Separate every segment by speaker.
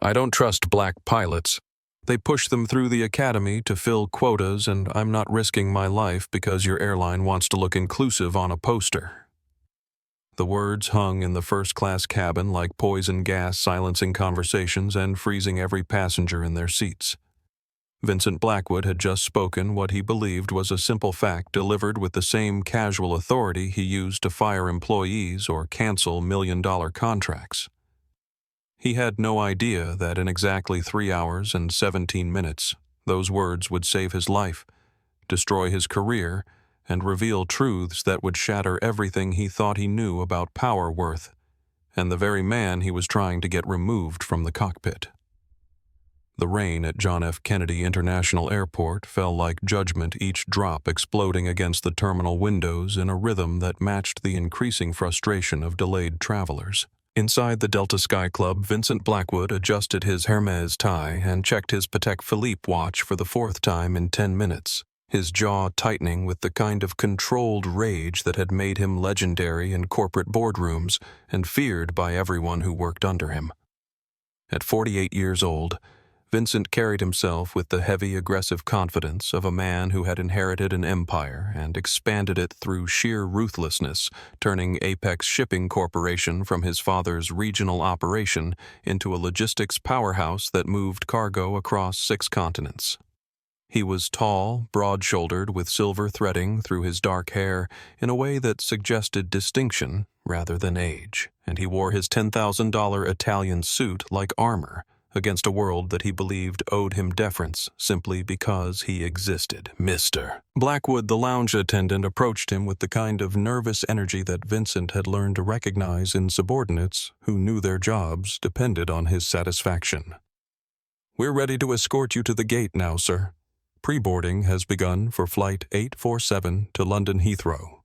Speaker 1: I don't trust black pilots. They push them through the academy to fill quotas, and I'm not risking my life because your airline wants to look inclusive on a poster." The words hung in the first-class cabin like poison gas, silencing conversations and freezing every passenger in their seats. Vincent Blackwood had just spoken what he believed was a simple fact delivered with the same casual authority he used to fire employees or cancel million-dollar contracts. He had no idea that in exactly 3 hours and 17 minutes, those words would save his life, destroy his career, and reveal truths that would shatter everything he thought he knew about power worth, and the very man he was trying to get removed from the cockpit. The rain at John F. Kennedy International Airport fell like judgment, each drop exploding against the terminal windows in a rhythm that matched the increasing frustration of delayed travelers. Inside the Delta Sky Club, Vincent Blackwood adjusted his Hermes tie and checked his Patek Philippe watch for the 4th time in 10 minutes, his jaw tightening with the kind of controlled rage that had made him legendary in corporate boardrooms and feared by everyone who worked under him. At 48 years old, Vincent carried himself with the heavy, aggressive confidence of a man who had inherited an empire and expanded it through sheer ruthlessness, turning Apex Shipping Corporation from his father's regional operation into a logistics powerhouse that moved cargo across 6 continents. He was tall, broad-shouldered, with silver threading through his dark hair in a way that suggested distinction rather than age, and he wore his $10,000 Italian suit like armor against a world that he believed owed him deference simply because he existed. "Mr. Blackwood," the lounge attendant, approached him with the kind of nervous energy that Vincent had learned to recognize in subordinates who knew their jobs depended on his satisfaction. "We're ready to escort you to the gate now, sir. Pre-boarding has begun for Flight 847 to London Heathrow."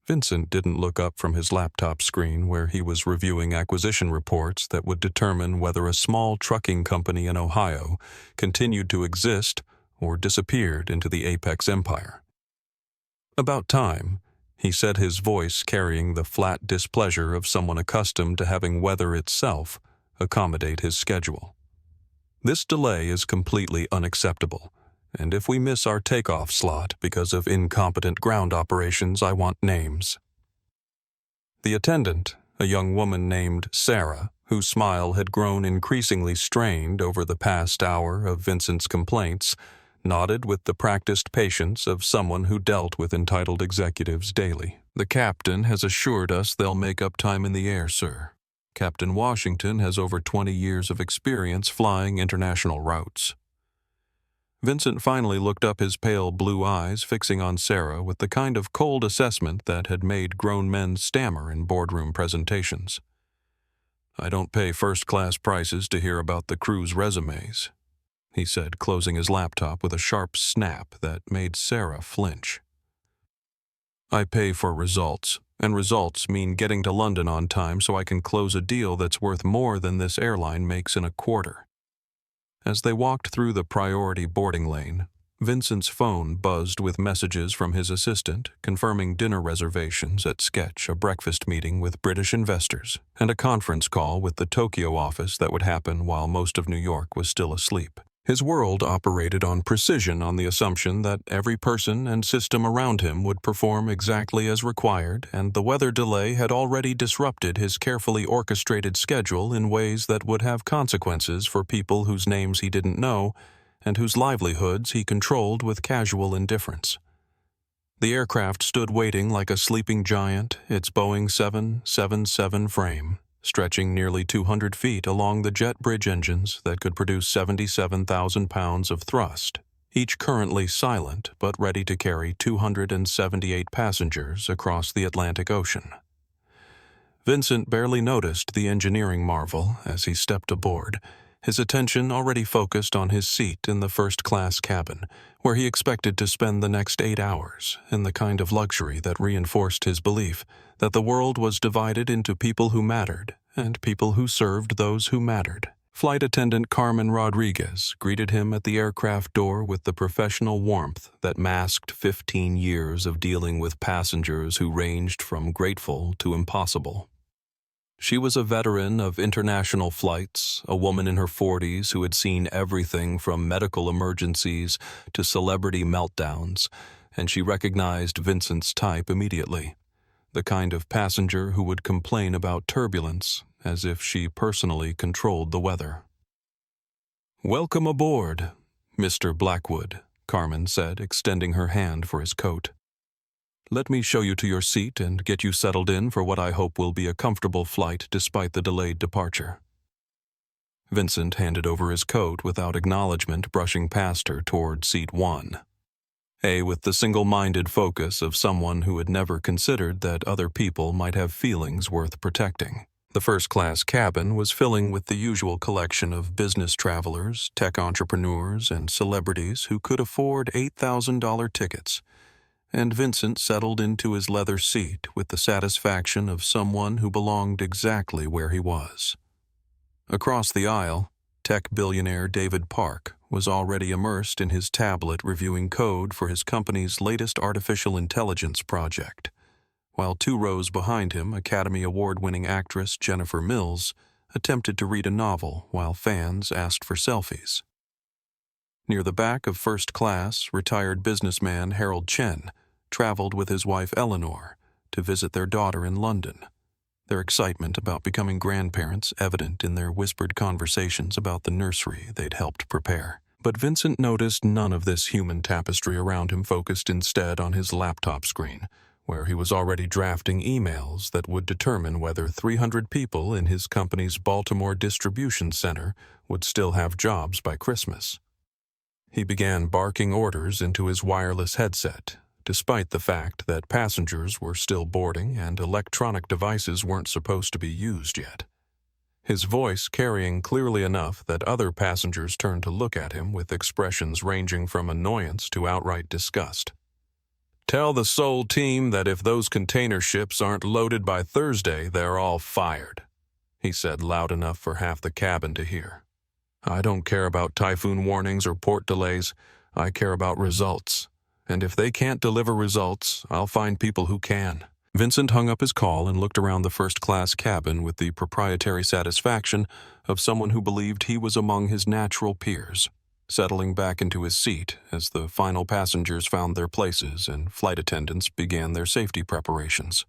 Speaker 1: Vincent didn't look up from his laptop screen where he was reviewing acquisition reports that would determine whether a small trucking company in Ohio continued to exist or disappeared into the Apex empire. "About time," he said, his voice carrying the flat displeasure of someone accustomed to having weather itself accommodate his schedule. "This delay is completely unacceptable. And if we miss our takeoff slot because of incompetent ground operations, I want names." The attendant, a young woman named Sarah, whose smile had grown increasingly strained over the past hour of Vincent's complaints, nodded with the practiced patience of someone who dealt with entitled executives daily. "The captain has assured us they'll make up time in the air, sir. Captain Washington has over 20 years of experience flying international routes." Vincent finally looked up, his pale blue eyes fixing on Sarah with the kind of cold assessment that had made grown men stammer in boardroom presentations. "I don't pay first-class prices to hear about the crew's resumes," he said, closing his laptop with a sharp snap that made Sarah flinch. "I pay for results, and results mean getting to London on time so I can close a deal that's worth more than this airline makes in a quarter." As they walked through the priority boarding lane, Vincent's phone buzzed with messages from his assistant confirming dinner reservations at Sketch, a breakfast meeting with British investors, and a conference call with the Tokyo office that would happen while most of New York was still asleep. His world operated on precision, on the assumption that every person and system around him would perform exactly as required, and the weather delay had already disrupted his carefully orchestrated schedule in ways that would have consequences for people whose names he didn't know and whose livelihoods he controlled with casual indifference. The aircraft stood waiting like a sleeping giant, its Boeing 777 frame stretching nearly 200 feet along the jet bridge engines that could produce 77,000 pounds of thrust, each currently silent but ready to carry 278 passengers across the Atlantic Ocean. Vincent barely noticed the engineering marvel as he stepped aboard, his attention already focused on his seat in the first-class cabin, where he expected to spend the next 8 hours in the kind of luxury that reinforced his belief that the world was divided into people who mattered and people who served those who mattered. Flight attendant Carmen Rodriguez greeted him at the aircraft door with the professional warmth that masked 15 years of dealing with passengers who ranged from grateful to impossible. She was a veteran of international flights, a woman in her 40s who had seen everything from medical emergencies to celebrity meltdowns, and she recognized Vincent's type immediately. The kind of passenger who would complain about turbulence as if she personally controlled the weather. "Welcome aboard, Mr. Blackwood," Carmen said, extending her hand for his coat. "Let me show you to your seat and get you settled in for what I hope will be a comfortable flight despite the delayed departure." Vincent handed over his coat without acknowledgement, brushing past her toward seat 1. With the single-minded focus of someone who had never considered that other people might have feelings worth protecting. The first-class cabin was filling with the usual collection of business travelers, tech entrepreneurs, and celebrities who could afford $8,000 tickets, and Vincent settled into his leather seat with the satisfaction of someone who belonged exactly where he was. Across the aisle, tech billionaire David Park was already immersed in his tablet reviewing code for his company's latest artificial intelligence project, while 2 rows behind him, Academy Award-winning actress Jennifer Mills attempted to read a novel while fans asked for selfies. Near the back of first class, retired businessman Harold Chen traveled with his wife Eleanor to visit their daughter in London, their excitement about becoming grandparents evident in their whispered conversations about the nursery they'd helped prepare. But Vincent noticed none of this human tapestry around him, focused instead on his laptop screen, where he was already drafting emails that would determine whether 300 people in his company's Baltimore distribution center would still have jobs by Christmas. He began barking orders into his wireless headset, despite the fact that passengers were still boarding and electronic devices weren't supposed to be used yet. His voice carrying clearly enough that other passengers turned to look at him with expressions ranging from annoyance to outright disgust. "Tell the Seoul team that if those container ships aren't loaded by Thursday, they're all fired," he said loud enough for half the cabin to hear. "I don't care about typhoon warnings or port delays. I care about results. And if they can't deliver results, I'll find people who can." Vincent hung up his call and looked around the first-class cabin with the proprietary satisfaction of someone who believed he was among his natural peers, settling back into his seat as the final passengers found their places and flight attendants began their safety preparations.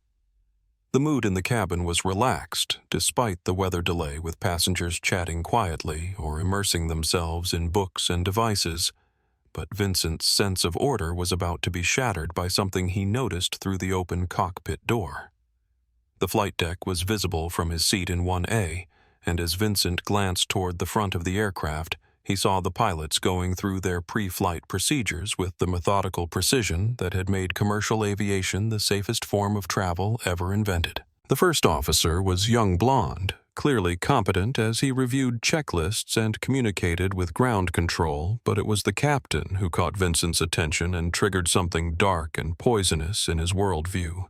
Speaker 1: The mood in the cabin was relaxed, despite the weather delay, with passengers chatting quietly or immersing themselves in books and devices. But Vincent's sense of order was about to be shattered by something he noticed through the open cockpit door. The flight deck was visible from his seat in 1A, and as Vincent glanced toward the front of the aircraft, he saw the pilots going through their pre-flight procedures with the methodical precision that had made commercial aviation the safest form of travel ever invented. The first officer was young blonde, clearly competent as he reviewed checklists and communicated with ground control, but it was the captain who caught Vincent's attention and triggered something dark and poisonous in his worldview.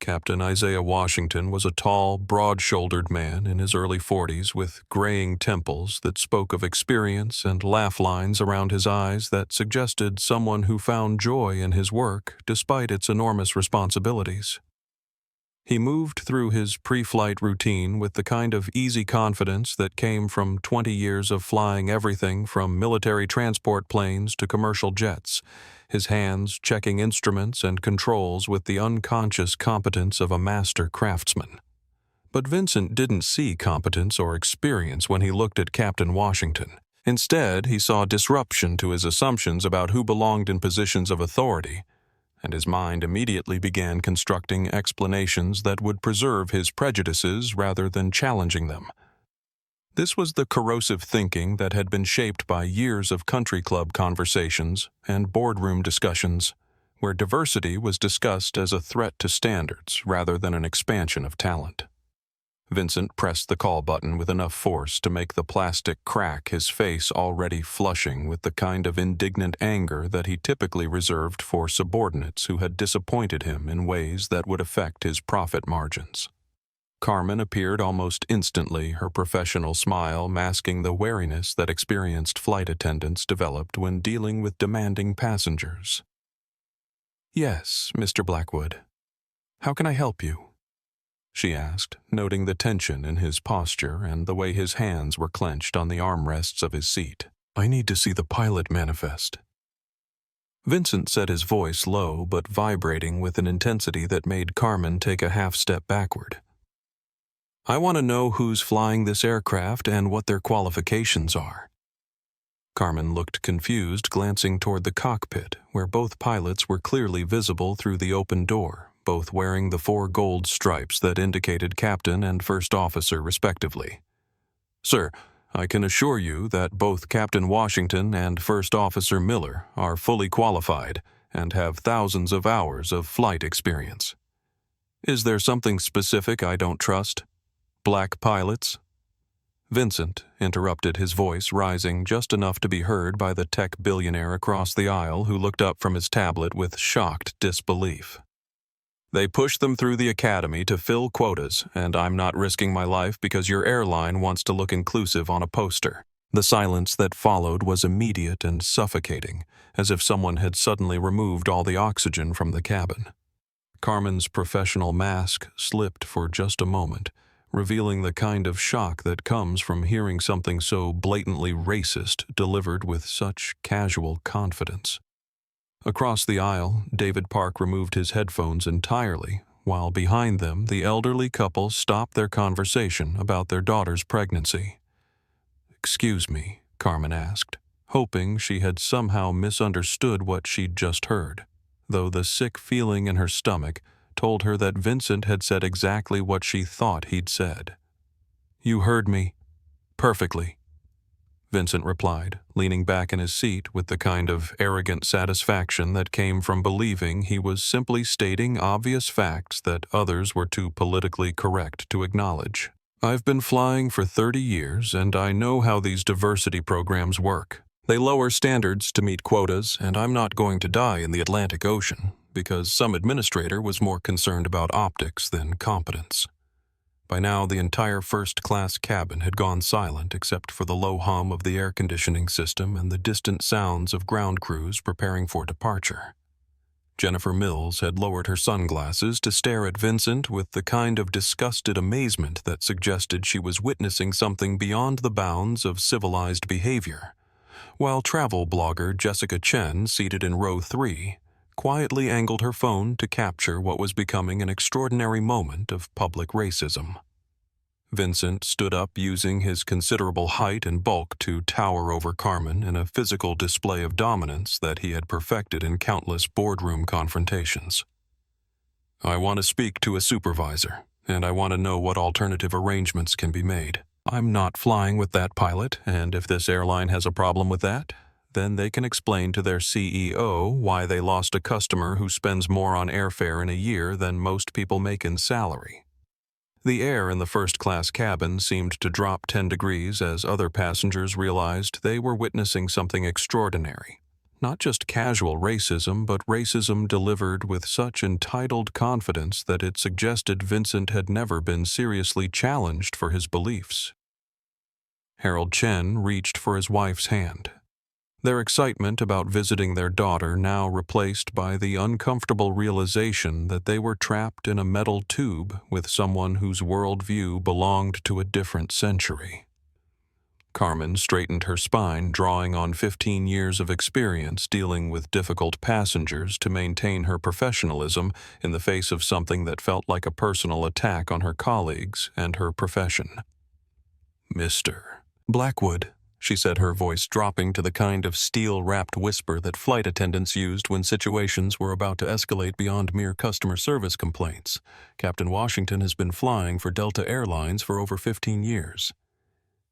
Speaker 1: Captain Isaiah Washington was a tall, broad-shouldered man in his early 40s with graying temples that spoke of experience and laugh lines around his eyes that suggested someone who found joy in his work despite its enormous responsibilities. He moved through his pre-flight routine with the kind of easy confidence that came from 20 years of flying everything from military transport planes to commercial jets, his hands checking instruments and controls with the unconscious competence of a master craftsman. But Vincent didn't see competence or experience when he looked at Captain Washington. Instead, he saw disruption to his assumptions about who belonged in positions of authority, and his mind immediately began constructing explanations that would preserve his prejudices rather than challenging them. This was the corrosive thinking that had been shaped by years of country club conversations and boardroom discussions, where diversity was discussed as a threat to standards rather than an expansion of talent. Vincent pressed the call button with enough force to make the plastic crack, his face already flushing with the kind of indignant anger that he typically reserved for subordinates who had disappointed him in ways that would affect his profit margins. Carmen appeared almost instantly, her professional smile masking the wariness that experienced flight attendants developed when dealing with demanding passengers. "Yes, Mr. Blackwood. How can I help you?" she asked, noting the tension in his posture and the way his hands were clenched on the armrests of his seat. I need to see the pilot manifest. Vincent said, his voice low but vibrating with an intensity that made Carmen take a half-step backward. I want to know who's flying this aircraft and what their qualifications are. Carmen looked confused, glancing toward the cockpit, where both pilots were clearly visible through the open door, both wearing the 4 gold stripes that indicated captain and first officer respectively. Sir, I can assure you that both Captain Washington and First Officer Miller are fully qualified and have thousands of hours of flight experience. Is there something specific I don't trust? Black pilots? Vincent interrupted, his voice rising just enough to be heard by the tech billionaire across the aisle who looked up from his tablet with shocked disbelief. They push them through the academy to fill quotas, and I'm not risking my life because your airline wants to look inclusive on a poster. The silence that followed was immediate and suffocating, as if someone had suddenly removed all the oxygen from the cabin. Carmen's professional mask slipped for just a moment, revealing the kind of shock that comes from hearing something so blatantly racist delivered with such casual confidence. Across the aisle, David Park removed his headphones entirely, while behind them the elderly couple stopped their conversation about their daughter's pregnancy. "Excuse me," Carmen asked, hoping she had somehow misunderstood what she'd just heard, though the sick feeling in her stomach told her that Vincent had said exactly what she thought he'd said. "You heard me perfectly," Vincent replied, leaning back in his seat with the kind of arrogant satisfaction that came from believing he was simply stating obvious facts that others were too politically correct to acknowledge. "I've been flying for 30 years, and I know how these diversity programs work. They lower standards to meet quotas, and I'm not going to die in the Atlantic Ocean because some administrator was more concerned about optics than competence." By now, the entire first-class cabin had gone silent except for the low hum of the air conditioning system and the distant sounds of ground crews preparing for departure. Jennifer Mills had lowered her sunglasses to stare at Vincent with the kind of disgusted amazement that suggested she was witnessing something beyond the bounds of civilized behavior, while travel blogger Jessica Chen, seated in row 3, quietly angled her phone to capture what was becoming an extraordinary moment of public racism. Vincent stood up, using his considerable height and bulk to tower over Carmen in a physical display of dominance that he had perfected in countless boardroom confrontations. "I want to speak to a supervisor, and I want to know what alternative arrangements can be made. I'm not flying with that pilot, and if this airline has a problem with that, then they can explain to their CEO why they lost a customer who spends more on airfare in a year than most people make in salary." The air in the first-class cabin seemed to drop 10 degrees as other passengers realized they were witnessing something extraordinary. Not just casual racism, but racism delivered with such entitled confidence that it suggested Vincent had never been seriously challenged for his beliefs. Harold Chen reached for his wife's hand. Their excitement about visiting their daughter now replaced by the uncomfortable realization that they were trapped in a metal tube with someone whose worldview belonged to a different century. Carmen straightened her spine, drawing on 15 years of experience dealing with difficult passengers to maintain her professionalism in the face of something that felt like a personal attack on her colleagues and her profession. "Mr. Blackwood," she said, her voice dropping to the kind of steel-wrapped whisper that flight attendants used when situations were about to escalate beyond mere customer service complaints. "Captain Washington has been flying for Delta Airlines for over 15 years.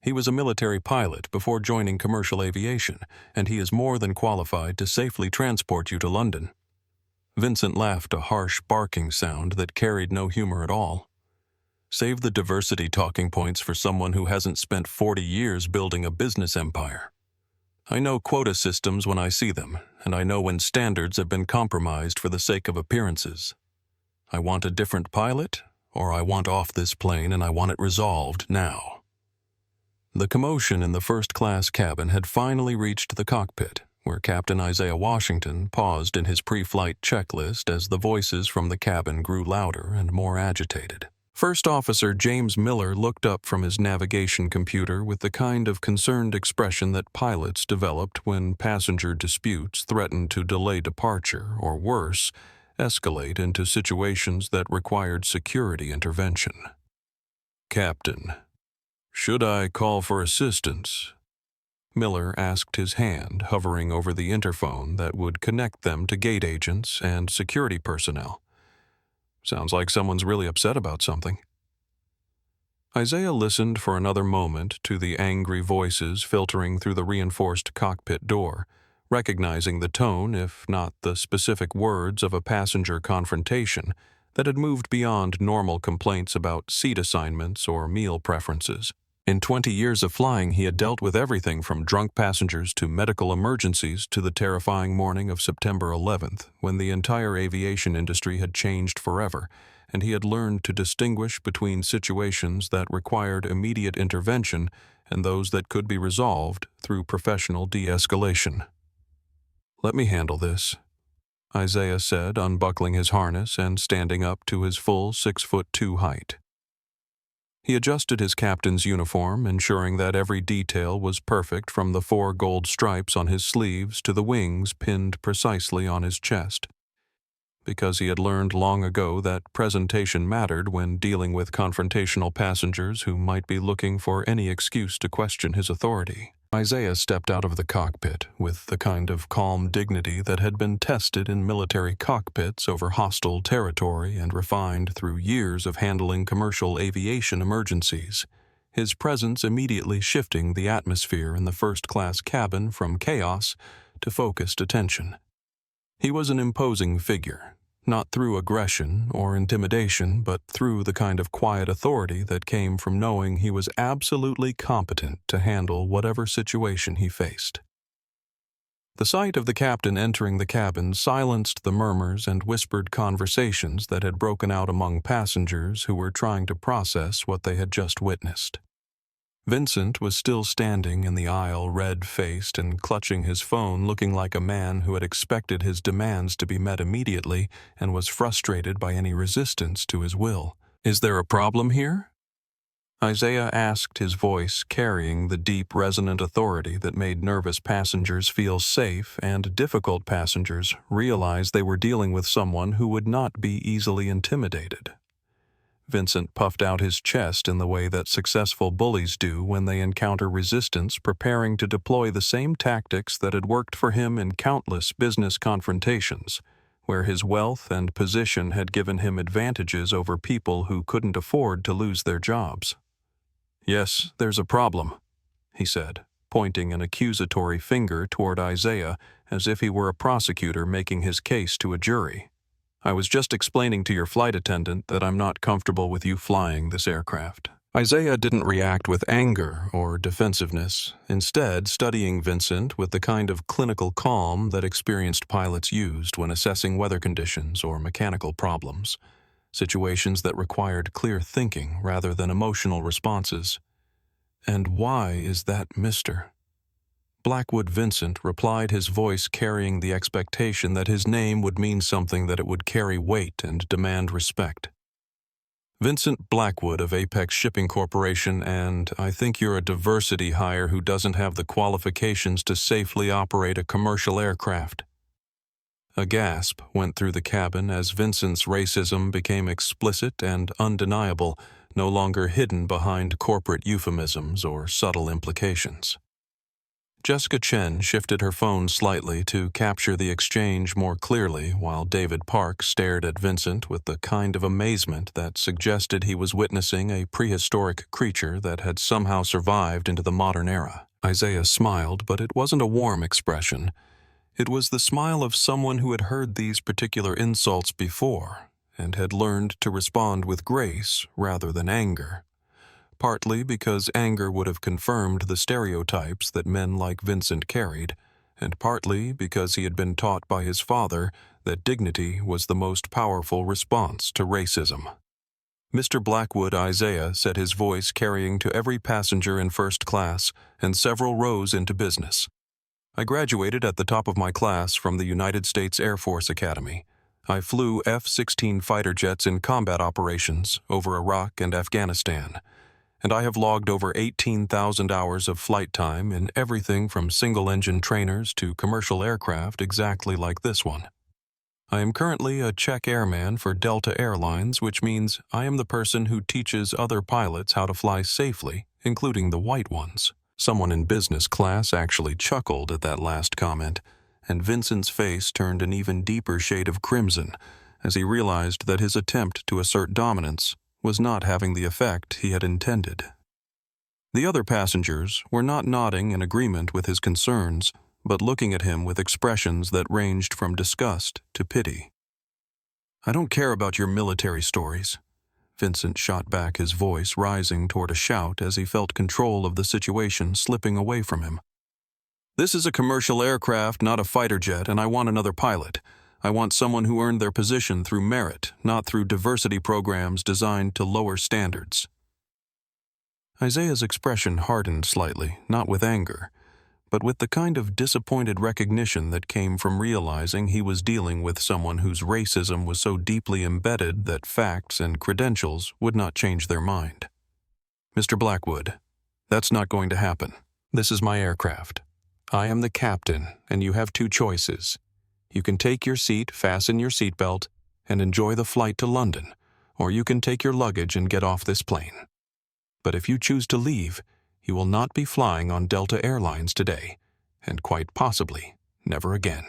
Speaker 1: He was a military pilot before joining commercial aviation, and he is more than qualified to safely transport you to London." Vincent laughed, a harsh barking sound that carried no humor at all. Save the diversity talking points for someone who hasn't spent 40 years building a business empire. "I know quota systems when I see them, and I know when standards have been compromised for the sake of appearances. I want a different pilot, or I want off this plane and I want it resolved now." The commotion in the first-class cabin had finally reached the cockpit, where Captain Isaiah Washington paused in his pre-flight checklist as the voices from the cabin grew louder and more agitated. First Officer James Miller looked up from his navigation computer with the kind of concerned expression that pilots developed when passenger disputes threatened to delay departure or, worse, escalate into situations that required security intervention. "Captain, should I call for assistance?" Miller asked, his hand hovering over the interphone that would connect them to gate agents and security personnel. Sounds like someone's really upset about something. Isaiah listened for another moment to the angry voices filtering through the reinforced cockpit door, recognizing the tone, if not the specific words, of a passenger confrontation that had moved beyond normal complaints about seat assignments or meal preferences. In 20 years of flying, he had dealt with everything from drunk passengers to medical emergencies to the terrifying morning of September 11th, when the entire aviation industry had changed forever, and he had learned to distinguish between situations that required immediate intervention and those that could be resolved through professional de-escalation. "Let me handle this," Isaiah said, unbuckling his harness and standing up to his full 6'2" height. He adjusted his captain's uniform, ensuring that every detail was perfect, from the 4 gold stripes on his sleeves to the wings pinned precisely on his chest. Because he had learned long ago that presentation mattered when dealing with confrontational passengers who might be looking for any excuse to question his authority. Isaiah stepped out of the cockpit with the kind of calm dignity that had been tested in military cockpits over hostile territory and refined through years of handling commercial aviation emergencies, his presence immediately shifting the atmosphere in the first-class cabin from chaos to focused attention. He was an imposing figure, not through aggression or intimidation, but through the kind of quiet authority that came from knowing he was absolutely competent to handle whatever situation he faced. The sight of the captain entering the cabin silenced the murmurs and whispered conversations that had broken out among passengers who were trying to process what they had just witnessed. Vincent was still standing in the aisle, red-faced and clutching his phone, looking like a man who had expected his demands to be met immediately and was frustrated by any resistance to his will. "Is there a problem here?" Isaiah asked, his voice carrying the deep, resonant authority that made nervous passengers feel safe and difficult passengers realize they were dealing with someone who would not be easily intimidated. Vincent puffed out his chest in the way that successful bullies do when they encounter resistance, preparing to deploy the same tactics that had worked for him in countless business confrontations, where his wealth and position had given him advantages over people who couldn't afford to lose their jobs. "Yes, there's a problem," he said, pointing an accusatory finger toward Isaiah as if he were a prosecutor making his case to a jury. "I was just explaining to your flight attendant that I'm not comfortable with you flying this aircraft." Isaiah didn't react with anger or defensiveness, instead studying Vincent with the kind of clinical calm that experienced pilots used when assessing weather conditions or mechanical problems, situations that required clear thinking rather than emotional responses. "And why is that Mr.?" Blackwood Vincent replied, his voice carrying the expectation that his name would mean something, that it would carry weight and demand respect. "Vincent Blackwood of Apex Shipping Corporation, and I think you're a diversity hire who doesn't have the qualifications to safely operate a commercial aircraft." A gasp went through the cabin as Vincent's racism became explicit and undeniable, no longer hidden behind corporate euphemisms or subtle implications. Jessica Chen shifted her phone slightly to capture the exchange more clearly, while David Park stared at Vincent with the kind of amazement that suggested he was witnessing a prehistoric creature that had somehow survived into the modern era. Isaiah smiled, but it wasn't a warm expression. It was the smile of someone who had heard these particular insults before and had learned to respond with grace rather than anger. Partly because anger would have confirmed the stereotypes that men like Vincent carried, and partly because he had been taught by his father that dignity was the most powerful response to racism. "Mr. Blackwood," Isaiah said, his voice carrying to every passenger in first class and several rows into business. "I graduated at the top of my class from the United States Air Force Academy. I flew F-16 fighter jets in combat operations over Iraq and Afghanistan, and I have logged over 18,000 hours of flight time in everything from single-engine trainers to commercial aircraft exactly like this one. I am currently a check airman for Delta Airlines, which means I am the person who teaches other pilots how to fly safely, including the white ones. Someone in business class actually chuckled at that last comment, and Vincent's face turned an even deeper shade of crimson as he realized that his attempt to assert dominance was not having the effect he had intended. The other passengers were not nodding in agreement with his concerns, but looking at him with expressions that ranged from disgust to pity. "I don't care about your military stories." Vincent shot back, his voice rising toward a shout as he felt control of the situation slipping away from him. "This is a commercial aircraft, not a fighter jet, and I want another pilot. I want someone who earned their position through merit, not through diversity programs designed to lower standards." Isaiah's expression hardened slightly, not with anger, but with the kind of disappointed recognition that came from realizing he was dealing with someone whose racism was so deeply embedded that facts and credentials would not change their mind. "Mr. Blackwood, that's not going to happen. This is my aircraft. I am the captain, and you have two choices. You can take your seat, fasten your seatbelt, and enjoy the flight to London, or you can take your luggage and get off this plane. But if you choose to leave, you will not be flying on Delta Airlines today, and quite possibly never again."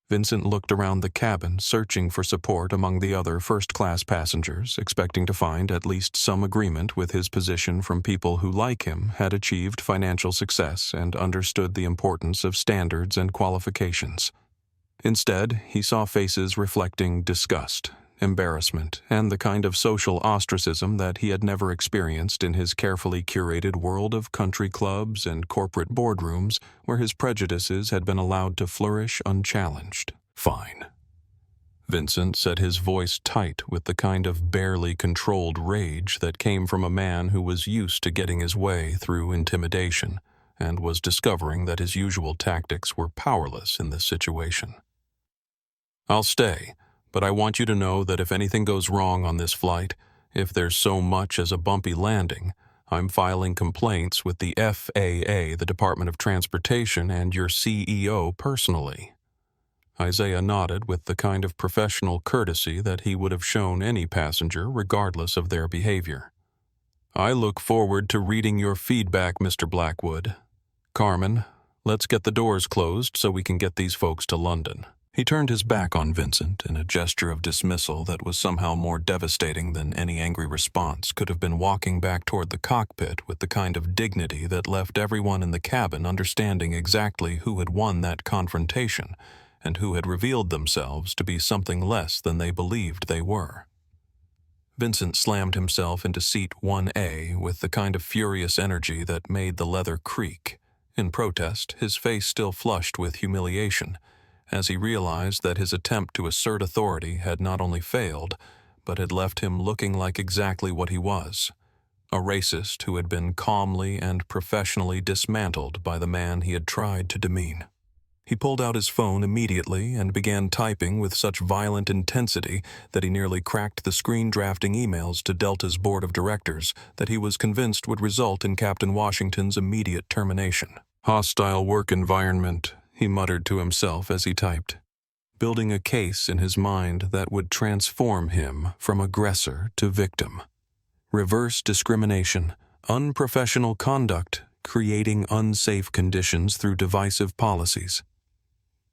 Speaker 1: Vincent looked around the cabin, searching for support among the other first-class passengers, expecting to find at least some agreement with his position from people who, like him, had achieved financial success and understood the importance of standards and qualifications. Instead, he saw faces reflecting disgust, embarrassment, and the kind of social ostracism that he had never experienced in his carefully curated world of country clubs and corporate boardrooms where his prejudices had been allowed to flourish unchallenged. "Fine." Vincent said, his voice tight with the kind of barely controlled rage that came from a man who was used to getting his way through intimidation and was discovering that his usual tactics were powerless in this situation. "I'll stay. But I want you to know that if anything goes wrong on this flight, if there's so much as a bumpy landing, I'm filing complaints with the FAA, the Department of Transportation, and your CEO personally." Isaiah nodded with the kind of professional courtesy that he would have shown any passenger regardless of their behavior. "I look forward to reading your feedback, Mr. Blackwood. Carmen, let's get the doors closed so we can get these folks to London." He turned his back on Vincent in a gesture of dismissal that was somehow more devastating than any angry response could have been, walking back toward the cockpit with the kind of dignity that left everyone in the cabin understanding exactly who had won that confrontation and who had revealed themselves to be something less than they believed they were. Vincent slammed himself into seat 1A with the kind of furious energy that made the leather creak. In protest, his face still flushed with humiliation, as he realized that his attempt to assert authority had not only failed, but had left him looking like exactly what he was, a racist who had been calmly and professionally dismantled by the man he had tried to demean. He pulled out his phone immediately and began typing with such violent intensity that he nearly cracked the screen, drafting emails to Delta's board of directors that he was convinced would result in Captain Washington's immediate termination. "Hostile work environment," he muttered to himself as he typed, building a case in his mind that would transform him from aggressor to victim. Reverse discrimination, unprofessional conduct, creating unsafe conditions through divisive policies.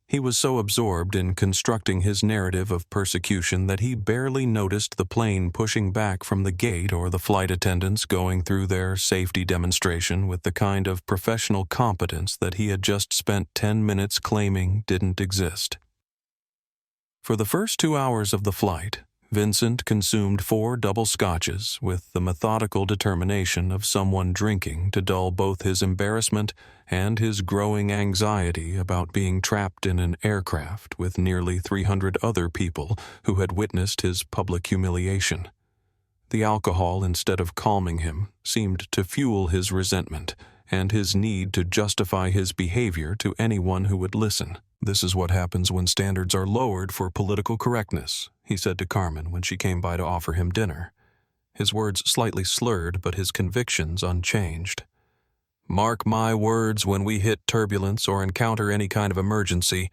Speaker 1: He was so absorbed in constructing his narrative of persecution that he barely noticed the plane pushing back from the gate or the flight attendants going through their safety demonstration with the kind of professional competence that he had just spent 10 minutes claiming didn't exist. For the first 2 hours of the flight, Vincent consumed 4 double scotches with the methodical determination of someone drinking to dull both his embarrassment and his growing anxiety about being trapped in an aircraft with nearly 300 other people who had witnessed his public humiliation. The alcohol, instead of calming him, seemed to fuel his resentment and his need to justify his behavior to anyone who would listen. "This is what happens when standards are lowered for political correctness," he said to Carmen when she came by to offer him dinner. His words slightly slurred, but his convictions unchanged. "Mark my words, when we hit turbulence or encounter any kind of emergency,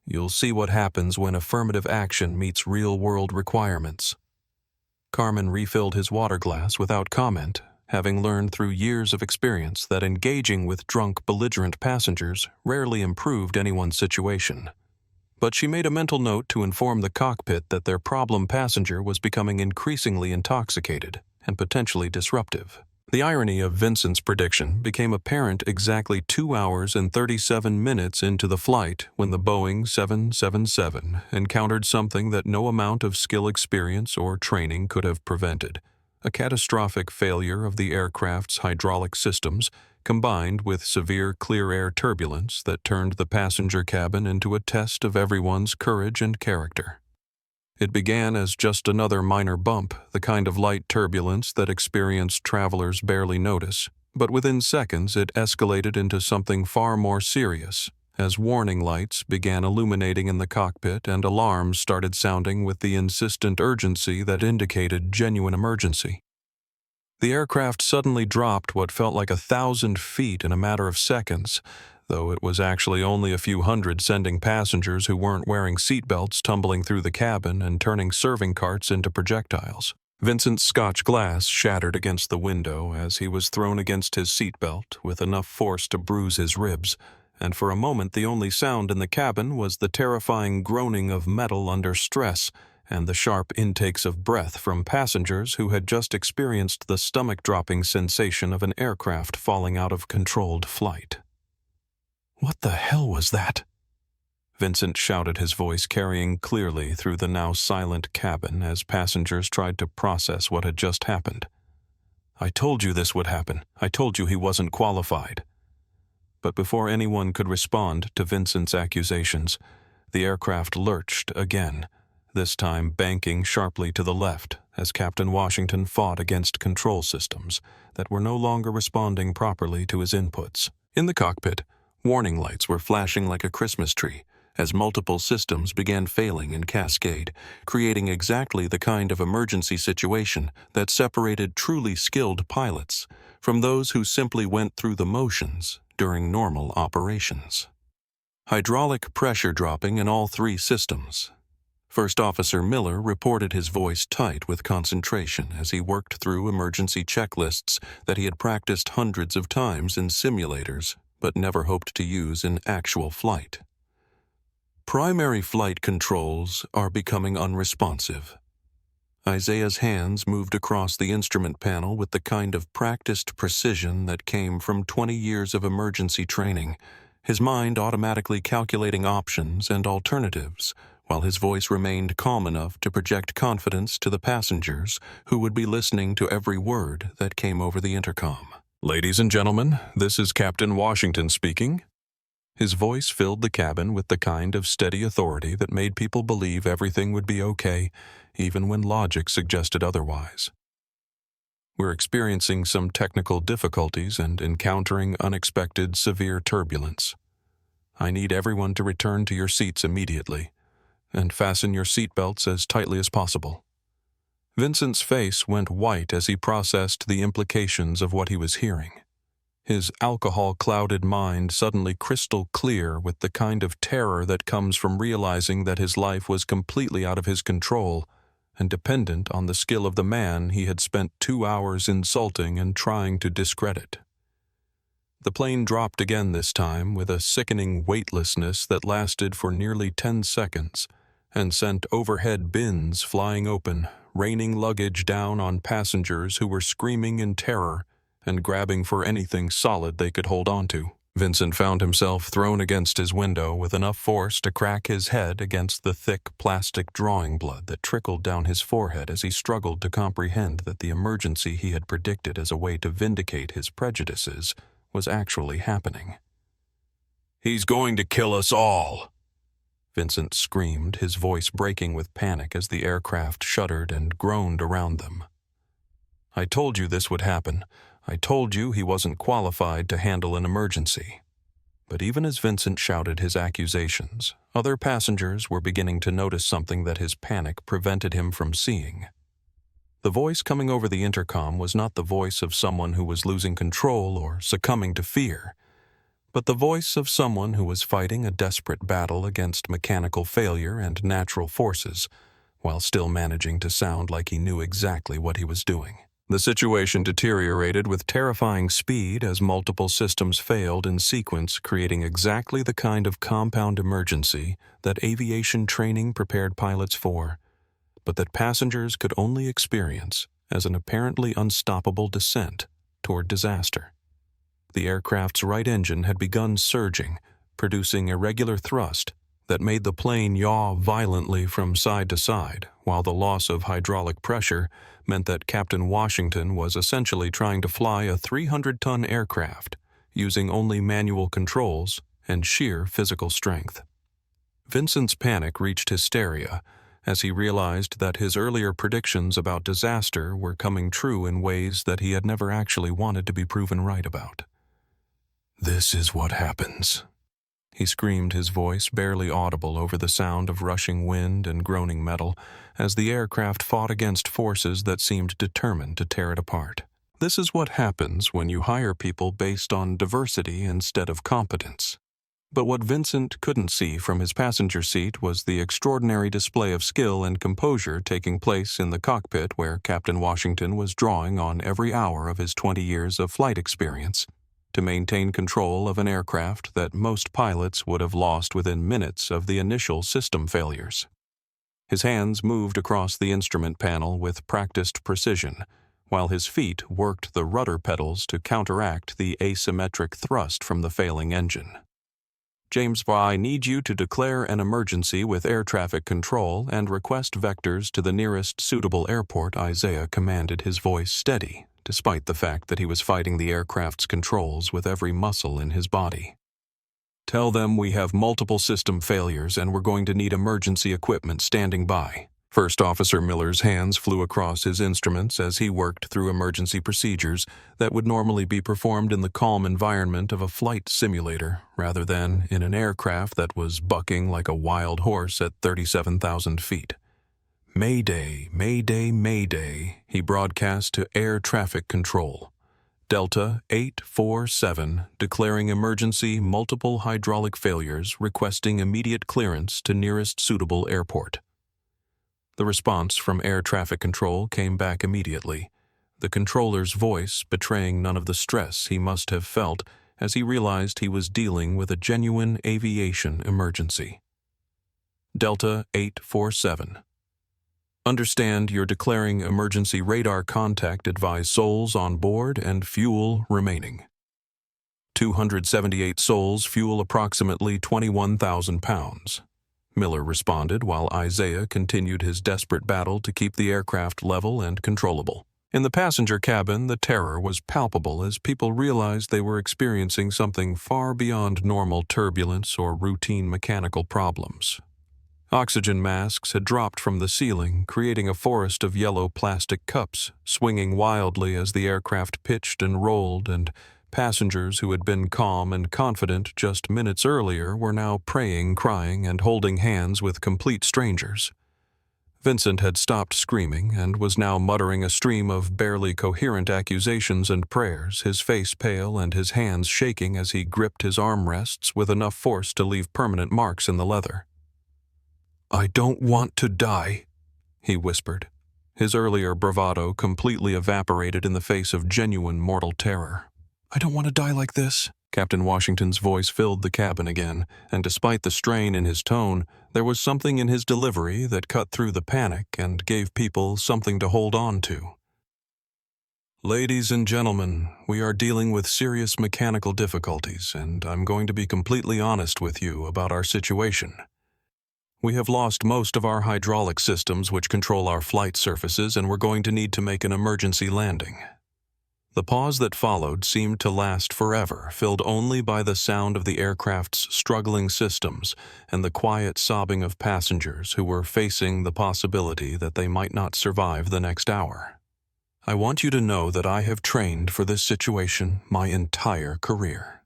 Speaker 1: you'll see what happens when affirmative action meets real-world requirements." Carmen refilled his water glass without comment, having learned through years of experience that engaging with drunk, belligerent passengers rarely improved anyone's situation. But she made a mental note to inform the cockpit that their problem passenger was becoming increasingly intoxicated and potentially disruptive. The irony of Vincent's prediction became apparent exactly 2 hours and 37 minutes into the flight when the Boeing 777 encountered something that no amount of skill, experience, or training could have prevented: a catastrophic failure of the aircraft's hydraulic systems, combined with severe clear air turbulence that turned the passenger cabin into a test of everyone's courage and character. It began as just another minor bump, the kind of light turbulence that experienced travelers barely notice, but within seconds it escalated into something far more serious, as warning lights began illuminating in the cockpit and alarms started sounding with the insistent urgency that indicated genuine emergency. The aircraft suddenly dropped what felt like 1,000 feet in a matter of seconds, though it was actually only a few hundred, sending passengers who weren't wearing seatbelts tumbling through the cabin and turning serving carts into projectiles. Vincent's Scotch glass shattered against the window as he was thrown against his seatbelt with enough force to bruise his ribs, and for a moment the only sound in the cabin was the terrifying groaning of metal under stress and the sharp intakes of breath from passengers who had just experienced the stomach-dropping sensation of an aircraft falling out of controlled flight. "What the hell was that?" Vincent shouted, his voice carrying clearly through the now silent cabin as passengers tried to process what had just happened. "I told you this would happen. I told you he wasn't qualified." But before anyone could respond to Vincent's accusations, the aircraft lurched again, this time banking sharply to the left as Captain Washington fought against control systems that were no longer responding properly to his inputs. In the cockpit, warning lights were flashing like a Christmas tree as multiple systems began failing in cascade, creating exactly the kind of emergency situation that separated truly skilled pilots from those who simply went through the motions during normal operations. Hydraulic pressure dropping in all 3 systems. First Officer Miller reported, his voice tight with concentration as he worked through emergency checklists that he had practiced hundreds of times in simulators but never hoped to use in actual flight. "Primary flight controls are becoming unresponsive." Isaiah's hands moved across the instrument panel with the kind of practiced precision that came from 20 years of emergency training, his mind automatically calculating options and alternatives, while his voice remained calm enough to project confidence to the passengers who would be listening to every word that came over the intercom. "Ladies and gentlemen, this is Captain Washington speaking." His voice filled the cabin with the kind of steady authority that made people believe everything would be okay, even when logic suggested otherwise. "We're experiencing some technical difficulties and encountering unexpected severe turbulence. I need everyone to return to your seats immediately, and fasten your seatbelts as tightly as possible." Vincent's face went white as he processed the implications of what he was hearing. His alcohol-clouded mind suddenly crystal clear with the kind of terror that comes from realizing that his life was completely out of his control and dependent on the skill of the man he had spent 2 hours insulting and trying to discredit. The plane dropped again this time with a sickening weightlessness that lasted for nearly 10 seconds and sent overhead bins flying open, raining luggage down on passengers who were screaming in terror and grabbing for anything solid they could hold on to. Vincent found himself thrown against his window with enough force to crack his head against the thick plastic drawing blood that trickled down his forehead as he struggled to comprehend that the emergency he had predicted as a way to vindicate his prejudices was actually happening. "He's going to kill us all!" Vincent screamed, his voice breaking with panic as the aircraft shuddered and groaned around them. "I told you this would happen. I told you he wasn't qualified to handle an emergency." But even as Vincent shouted his accusations, other passengers were beginning to notice something that his panic prevented him from seeing. The voice coming over the intercom was not the voice of someone who was losing control or succumbing to fear, but the voice of someone who was fighting a desperate battle against mechanical failure and natural forces, while still managing to sound like he knew exactly what he was doing. The situation deteriorated with terrifying speed as multiple systems failed in sequence, creating exactly the kind of compound emergency that aviation training prepared pilots for, but that passengers could only experience as an apparently unstoppable descent toward disaster. The aircraft's right engine had begun surging, producing irregular thrust that made the plane yaw violently from side to side, while the loss of hydraulic pressure meant that Captain Washington was essentially trying to fly a 300-ton aircraft, using only manual controls and sheer physical strength. Vincent's panic reached hysteria as he realized that his earlier predictions about disaster were coming true in ways that he had never actually wanted to be proven right about. "This is what happens," he screamed, his voice barely audible over the sound of rushing wind and groaning metal as the aircraft fought against forces that seemed determined to tear it apart. "This is what happens when you hire people based on diversity instead of competence." But what Vincent couldn't see from his passenger seat was the extraordinary display of skill and composure taking place in the cockpit where Captain Washington was drawing on every hour of his 20 years of flight experience to maintain control of an aircraft that most pilots would have lost within minutes of the initial system failures. His hands moved across the instrument panel with practiced precision, while his feet worked the rudder pedals to counteract the asymmetric thrust from the failing engine. "James, I need you to declare an emergency with air traffic control and request vectors to the nearest suitable airport," Isaiah commanded, his voice steady, despite the fact that he was fighting the aircraft's controls with every muscle in his body. "Tell them we have multiple system failures and we're going to need emergency equipment standing by." First Officer Miller's hands flew across his instruments as he worked through emergency procedures that would normally be performed in the calm environment of a flight simulator, rather than in an aircraft that was bucking like a wild horse at 37,000 feet. "Mayday, Mayday, Mayday," he broadcast to air traffic control. "Delta 847 declaring emergency, multiple hydraulic failures, requesting immediate clearance to nearest suitable airport." The response from air traffic control came back immediately, the controller's voice betraying none of the stress he must have felt as he realized he was dealing with a genuine aviation emergency. "Delta 847. Understand you're declaring emergency radar contact, advise souls on board and fuel remaining. 278 souls, fuel approximately 21,000 pounds. Miller responded while Isaiah continued his desperate battle to keep the aircraft level and controllable. In the passenger cabin, the terror was palpable as people realized they were experiencing something far beyond normal turbulence or routine mechanical problems. Oxygen masks had dropped from the ceiling, creating a forest of yellow plastic cups, swinging wildly as the aircraft pitched and rolled, and passengers who had been calm and confident just minutes earlier were now praying, crying, and holding hands with complete strangers. Vincent had stopped screaming and was now muttering a stream of barely coherent accusations and prayers, his face pale and his hands shaking as he gripped his armrests with enough force to leave permanent marks in the leather. "I don't want to die," he whispered. His earlier bravado completely evaporated in the face of genuine mortal terror. "I don't want to die like this." Captain Washington's voice filled the cabin again, and despite the strain in his tone, there was something in his delivery that cut through the panic and gave people something to hold on to. "Ladies and gentlemen, we are dealing with serious mechanical difficulties, and I'm going to be completely honest with you about our situation. We have lost most of our hydraulic systems which control our flight surfaces, and we're going to need to make an emergency landing." The pause that followed seemed to last forever, filled only by the sound of the aircraft's struggling systems and the quiet sobbing of passengers who were facing the possibility that they might not survive the next hour. "I want you to know that I have trained for this situation my entire career."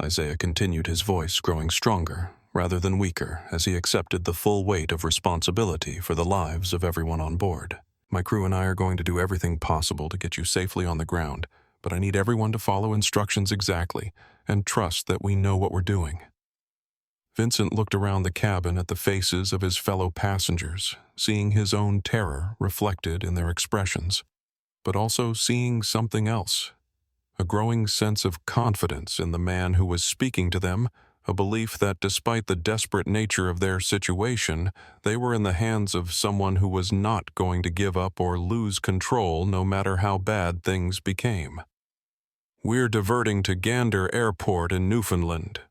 Speaker 1: Isaiah continued, his voice growing stronger rather than weaker as he accepted the full weight of responsibility for the lives of everyone on board. My crew and I are going to do everything possible to get you safely on the ground, but I need everyone to follow instructions exactly and trust that we know what we're doing. Vincent looked around the cabin at the faces of his fellow passengers, seeing his own terror reflected in their expressions, but also seeing something else. A growing sense of confidence in the man who was speaking to them, a belief that despite the desperate nature of their situation, they were in the hands of someone who was not going to give up or lose control no matter how bad things became. "We're diverting to Gander Airport in Newfoundland,"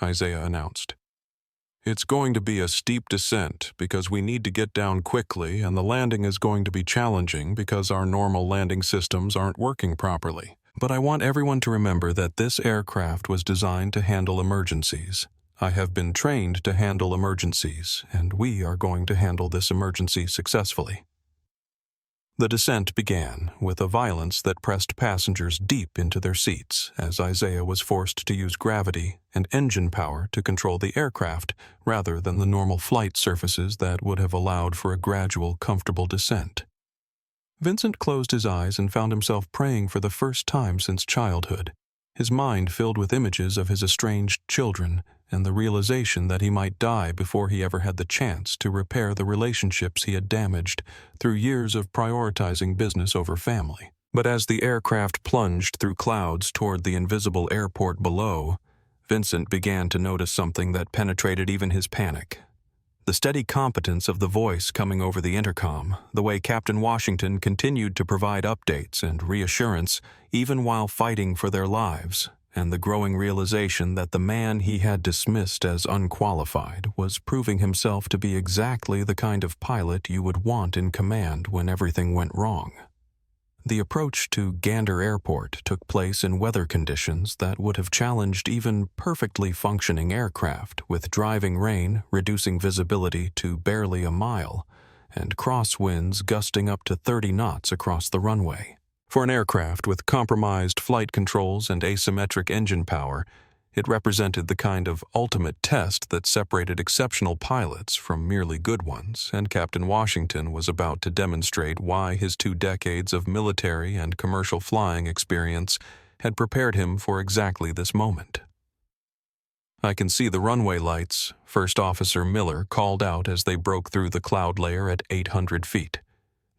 Speaker 1: Isaiah announced. "It's going to be a steep descent because we need to get down quickly, and the landing is going to be challenging because our normal landing systems aren't working properly. But I want everyone to remember that this aircraft was designed to handle emergencies. I have been trained to handle emergencies, and we are going to handle this emergency successfully." The descent began with a violence that pressed passengers deep into their seats as Isaiah was forced to use gravity and engine power to control the aircraft rather than the normal flight surfaces that would have allowed for a gradual, comfortable descent. Vincent closed his eyes and found himself praying for the first time since childhood, his mind filled with images of his estranged children and the realization that he might die before he ever had the chance to repair the relationships he had damaged through years of prioritizing business over family. But as the aircraft plunged through clouds toward the invisible airport below, Vincent began to notice something that penetrated even his panic. The steady competence of the voice coming over the intercom, the way Captain Washington continued to provide updates and reassurance even while fighting for their lives, and the growing realization that the man he had dismissed as unqualified was proving himself to be exactly the kind of pilot you would want in command when everything went wrong. The approach to Gander Airport took place in weather conditions that would have challenged even perfectly functioning aircraft, with driving rain reducing visibility to barely a mile, and crosswinds gusting up to 30 knots across the runway. For an aircraft with compromised flight controls and asymmetric engine power, it represented the kind of ultimate test that separated exceptional pilots from merely good ones, and Captain Washington was about to demonstrate why his 2 decades of military and commercial flying experience had prepared him for exactly this moment. "I can see the runway lights," First Officer Miller called out as they broke through the cloud layer at 800 feet.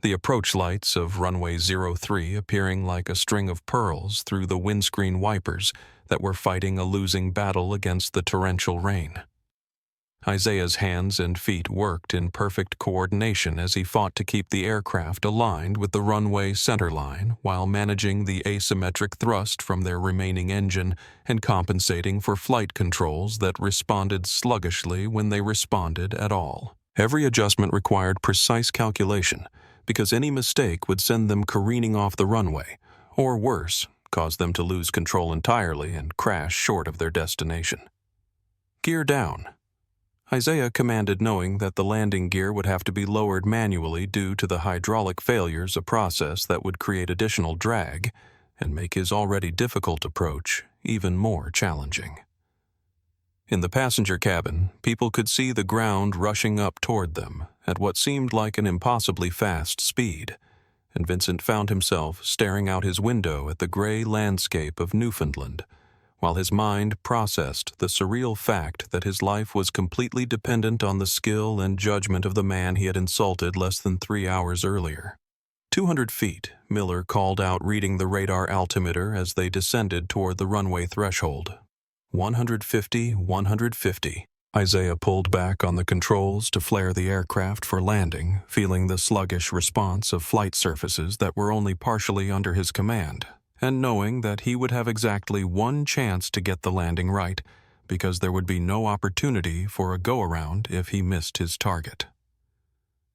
Speaker 1: The approach lights of runway 03 appearing like a string of pearls through the windscreen wipers that were fighting a losing battle against the torrential rain. Isaiah's hands and feet worked in perfect coordination as he fought to keep the aircraft aligned with the runway centerline while managing the asymmetric thrust from their remaining engine and compensating for flight controls that responded sluggishly when they responded at all. Every adjustment required precise calculation, because any mistake would send them careening off the runway, or worse, cause them to lose control entirely and crash short of their destination. "Gear down." Isaiah commanded, knowing that the landing gear would have to be lowered manually due to the hydraulic failures, a process that would create additional drag and make his already difficult approach even more challenging. In the passenger cabin, people could see the ground rushing up toward them at what seemed like an impossibly fast speed, and Vincent found himself staring out his window at the gray landscape of Newfoundland, while his mind processed the surreal fact that his life was completely dependent on the skill and judgment of the man he had insulted less than 3 hours earlier. 200 feet, Miller called out, reading the radar altimeter as they descended toward the runway threshold. 150, 150. Isaiah pulled back on the controls to flare the aircraft for landing, feeling the sluggish response of flight surfaces that were only partially under his command, and knowing that he would have exactly 1 chance to get the landing right, because there would be no opportunity for a go-around if he missed his target.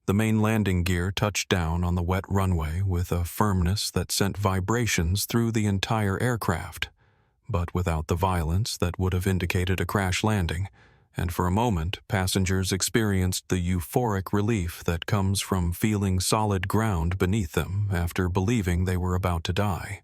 Speaker 1: The main landing gear touched down on the wet runway with a firmness that sent vibrations through the entire aircraft, but without the violence that would have indicated a crash landing, and for a moment passengers experienced the euphoric relief that comes from feeling solid ground beneath them after believing they were about to die.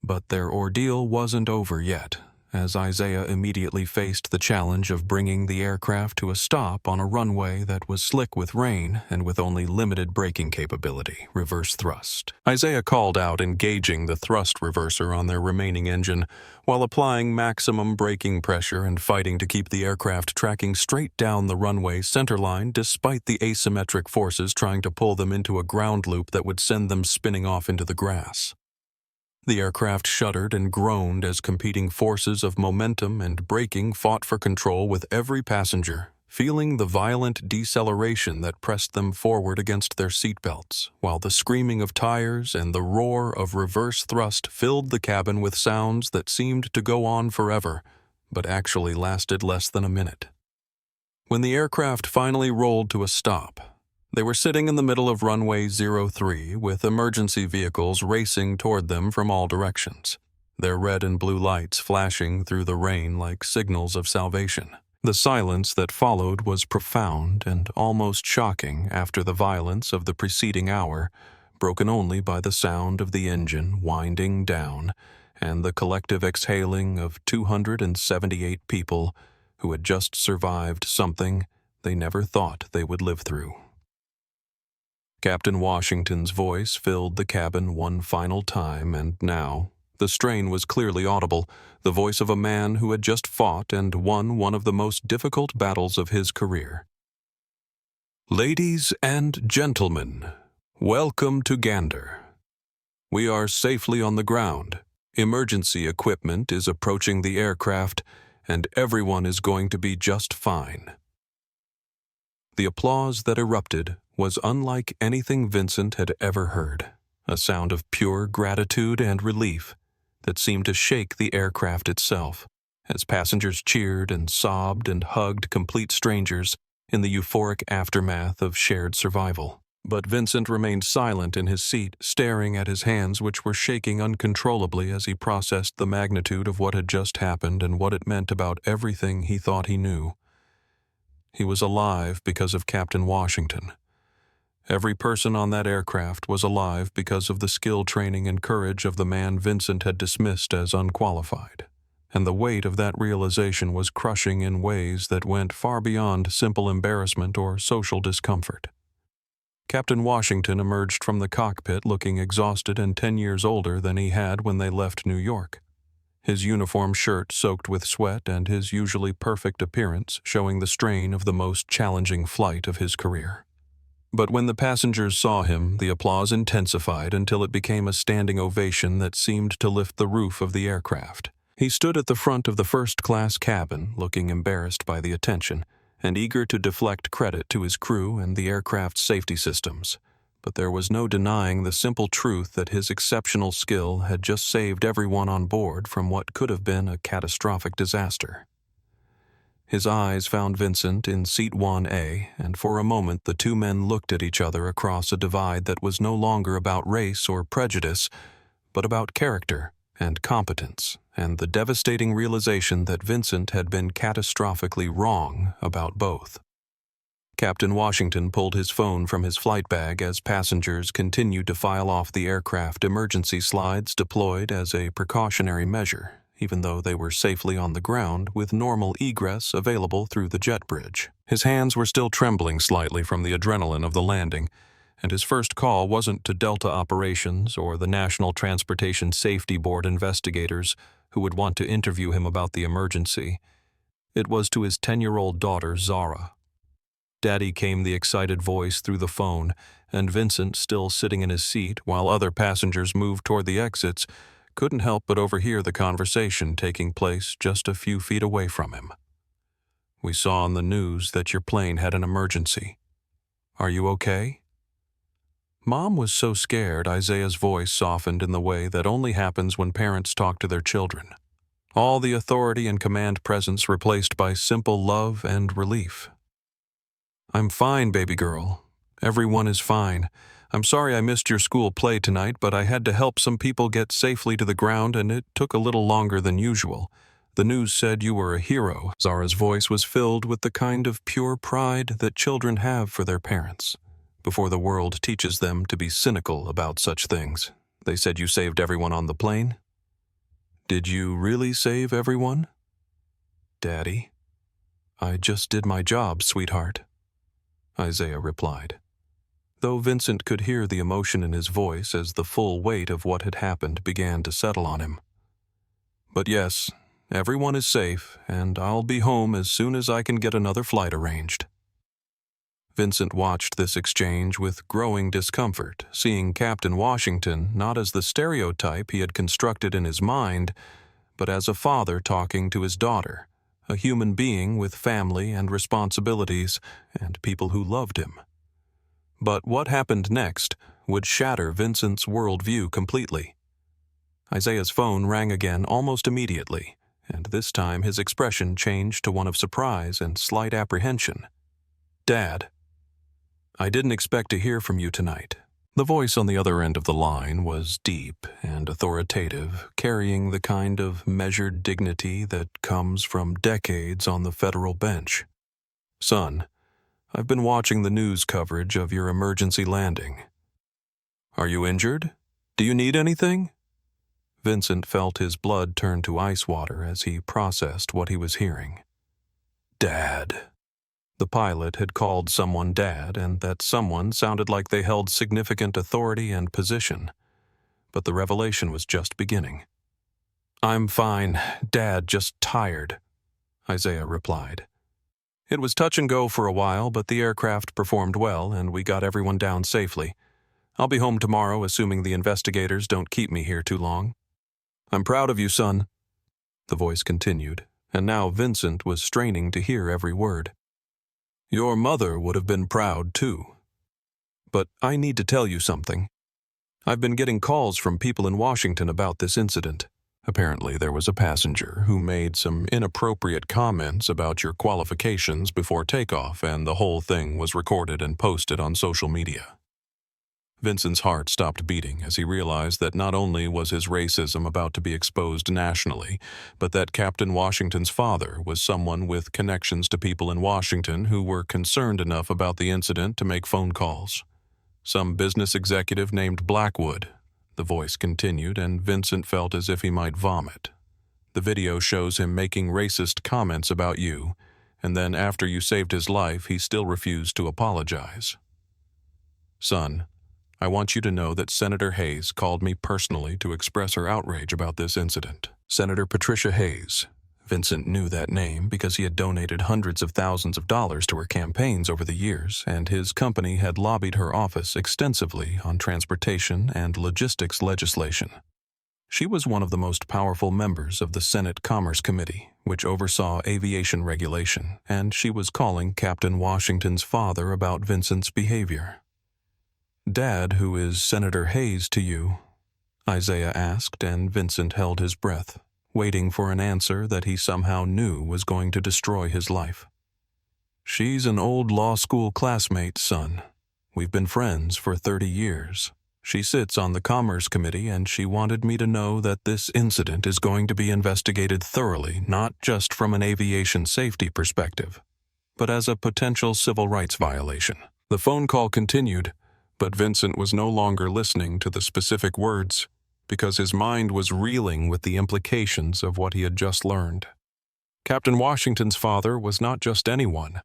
Speaker 1: But their ordeal wasn't over yet, as Isaiah immediately faced the challenge of bringing the aircraft to a stop on a runway that was slick with rain and with only limited braking capability, reverse thrust. Isaiah called out, engaging the thrust reverser on their remaining engine, while applying maximum braking pressure and fighting to keep the aircraft tracking straight down the runway centerline despite the asymmetric forces trying to pull them into a ground loop that would send them spinning off into the grass. The aircraft shuddered and groaned as competing forces of momentum and braking fought for control with every passenger, feeling the violent deceleration that pressed them forward against their seatbelts, while the screaming of tires and the roar of reverse thrust filled the cabin with sounds that seemed to go on forever, but actually lasted less than a minute. When the aircraft finally rolled to a stop, they were sitting in the middle of runway 03 with emergency vehicles racing toward them from all directions, their red and blue lights flashing through the rain like signals of salvation. The silence that followed was profound and almost shocking after the violence of the preceding hour, broken only by the sound of the engine winding down and the collective exhaling of 278 people who had just survived something they never thought they would live through. Captain Washington's voice filled the cabin one final time, and now the strain was clearly audible, the voice of a man who had just fought and won one of the most difficult battles of his career. Ladies and gentlemen, welcome to Gander. We are safely on the ground. Emergency equipment is approaching the aircraft, and everyone is going to be just fine. The applause that erupted was unlike anything Vincent had ever heard, a sound of pure gratitude and relief that seemed to shake the aircraft itself, as passengers cheered and sobbed and hugged complete strangers in the euphoric aftermath of shared survival. But Vincent remained silent in his seat, staring at his hands which were shaking uncontrollably as he processed the magnitude of what had just happened and what it meant about everything he thought he knew. He was alive because of Captain Washington. Every person on that aircraft was alive because of the skill training and courage of the man Vincent had dismissed as unqualified, and the weight of that realization was crushing in ways that went far beyond simple embarrassment or social discomfort. Captain Washington emerged from the cockpit looking exhausted and 10 years older than he had when they left New York. His uniform shirt soaked with sweat and his usually perfect appearance showing the strain of the most challenging flight of his career. But when the passengers saw him, the applause intensified until it became a standing ovation that seemed to lift the roof of the aircraft. He stood at the front of the first-class cabin, looking embarrassed by the attention, and eager to deflect credit to his crew and the aircraft's safety systems. But there was no denying the simple truth that his exceptional skill had just saved everyone on board from what could have been a catastrophic disaster. His eyes found Vincent in seat 1A, and for a moment the two men looked at each other across a divide that was no longer about race or prejudice, but about character and competence, and the devastating realization that Vincent had been catastrophically wrong about both. Captain Washington pulled his phone from his flight bag as passengers continued to file off the aircraft emergency slides deployed as a precautionary measure, even though they were safely on the ground with normal egress available through the jet bridge. His hands were still trembling slightly from the adrenaline of the landing, and his first call wasn't to Delta Operations or the National Transportation Safety Board investigators who would want to interview him about the emergency. It was to his 10-year-old daughter, Zara. "Daddy," came the excited voice through the phone, and Vincent, still sitting in his seat while other passengers moved toward the exits, couldn't help but overhear the conversation taking place just a few feet away from him. "We saw on the news that your plane had an emergency. Are you okay?" Mom was so scared Isaiah's voice softened in the way that only happens when parents talk to their children. All the authority and command presence replaced by simple love and relief. "I'm fine, baby girl. Everyone is fine. I'm sorry I missed your school play tonight, but I had to help some people get safely to the ground and it took a little longer than usual. The news said you were a hero." Zara's voice was filled with the kind of pure pride that children have for their parents, before the world teaches them to be cynical about such things. "They said you saved everyone on the plane?" Did you really save everyone? Daddy, I just did my job, sweetheart, Isaiah replied, though Vincent could hear the emotion in his voice as the full weight of what had happened began to settle on him. But yes, everyone is safe, and I'll be home as soon as I can get another flight arranged. Vincent watched this exchange with growing discomfort, seeing Captain Washington not as the stereotype he had constructed in his mind, but as a father talking to his daughter, a human being with family and responsibilities and people who loved him. But what happened next would shatter Vincent's worldview completely. Isaiah's phone rang again almost immediately, and this time his expression changed to one of surprise and slight apprehension. Dad, I didn't expect to hear from you tonight. The voice on the other end of the line was deep and authoritative, carrying the kind of measured dignity that comes from decades on the federal bench. Son, I've been watching the news coverage of your emergency landing. Are you injured? Do you need anything? Vincent felt his blood turn to ice water as he processed what he was hearing. Dad. The pilot had called someone Dad, and that someone sounded like they held significant authority and position. But the revelation was just beginning. I'm fine, Dad, just tired, Isaiah replied. It was touch and go for a while, but the aircraft performed well, and we got everyone down safely. I'll be home tomorrow, assuming the investigators don't keep me here too long. I'm proud of you, son, the voice continued, and now Vincent was straining to hear every word. Your mother would have been proud, too. But I need to tell you something. I've been getting calls from people in Washington about this incident. Apparently, there was a passenger who made some inappropriate comments about your qualifications before takeoff, and the whole thing was recorded and posted on social media. Vincent's heart stopped beating as he realized that not only was his racism about to be exposed nationally, but that Captain Washington's father was someone with connections to people in Washington who were concerned enough about the incident to make phone calls. Some business executive named Blackwood, the voice continued, and Vincent felt as if he might vomit. The video shows him making racist comments about you, and then after you saved his life, he still refused to apologize. Son, I want you to know that Senator Hayes called me personally to express her outrage about this incident. Senator Patricia Hayes. Vincent knew that name because he had donated hundreds of thousands of dollars to her campaigns over the years, and his company had lobbied her office extensively on transportation and logistics legislation. She was one of the most powerful members of the Senate Commerce Committee, which oversaw aviation regulation, and she was calling Captain Washington's father about Vincent's behavior. Dad, who is Senator Hayes to you? Isaiah asked, and Vincent held his breath, waiting for an answer that he somehow knew was going to destroy his life. She's an old law school classmate, son. We've been friends for 30 years. She sits on the Commerce Committee, and she wanted me to know that this incident is going to be investigated thoroughly, not just from an aviation safety perspective, but as a potential civil rights violation. The phone call continued, but Vincent was no longer listening to the specific words because his mind was reeling with the implications of what he had just learned. Captain Washington's father was not just anyone.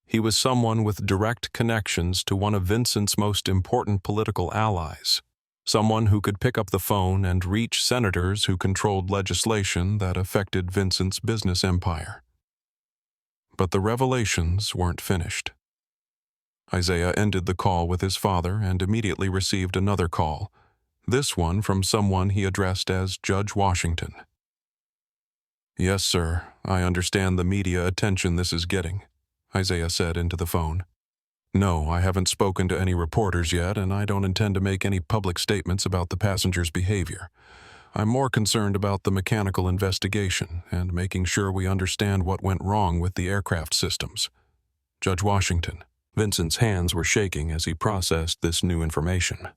Speaker 1: He was someone with direct connections to one of Vincent's most important political allies, someone who could pick up the phone and reach senators who controlled legislation that affected Vincent's business empire. But the revelations weren't finished. Isaiah ended the call with his father and immediately received another call, this one from someone he addressed as Judge Washington. Yes, sir, I understand the media attention this is getting, Isaiah said into the phone. No, I haven't spoken to any reporters yet, and I don't intend to make any public statements about the passenger's behavior. I'm more concerned about the mechanical investigation and making sure we understand what went wrong with the aircraft systems. Judge Washington. Vincent's hands were shaking as he processed this new information.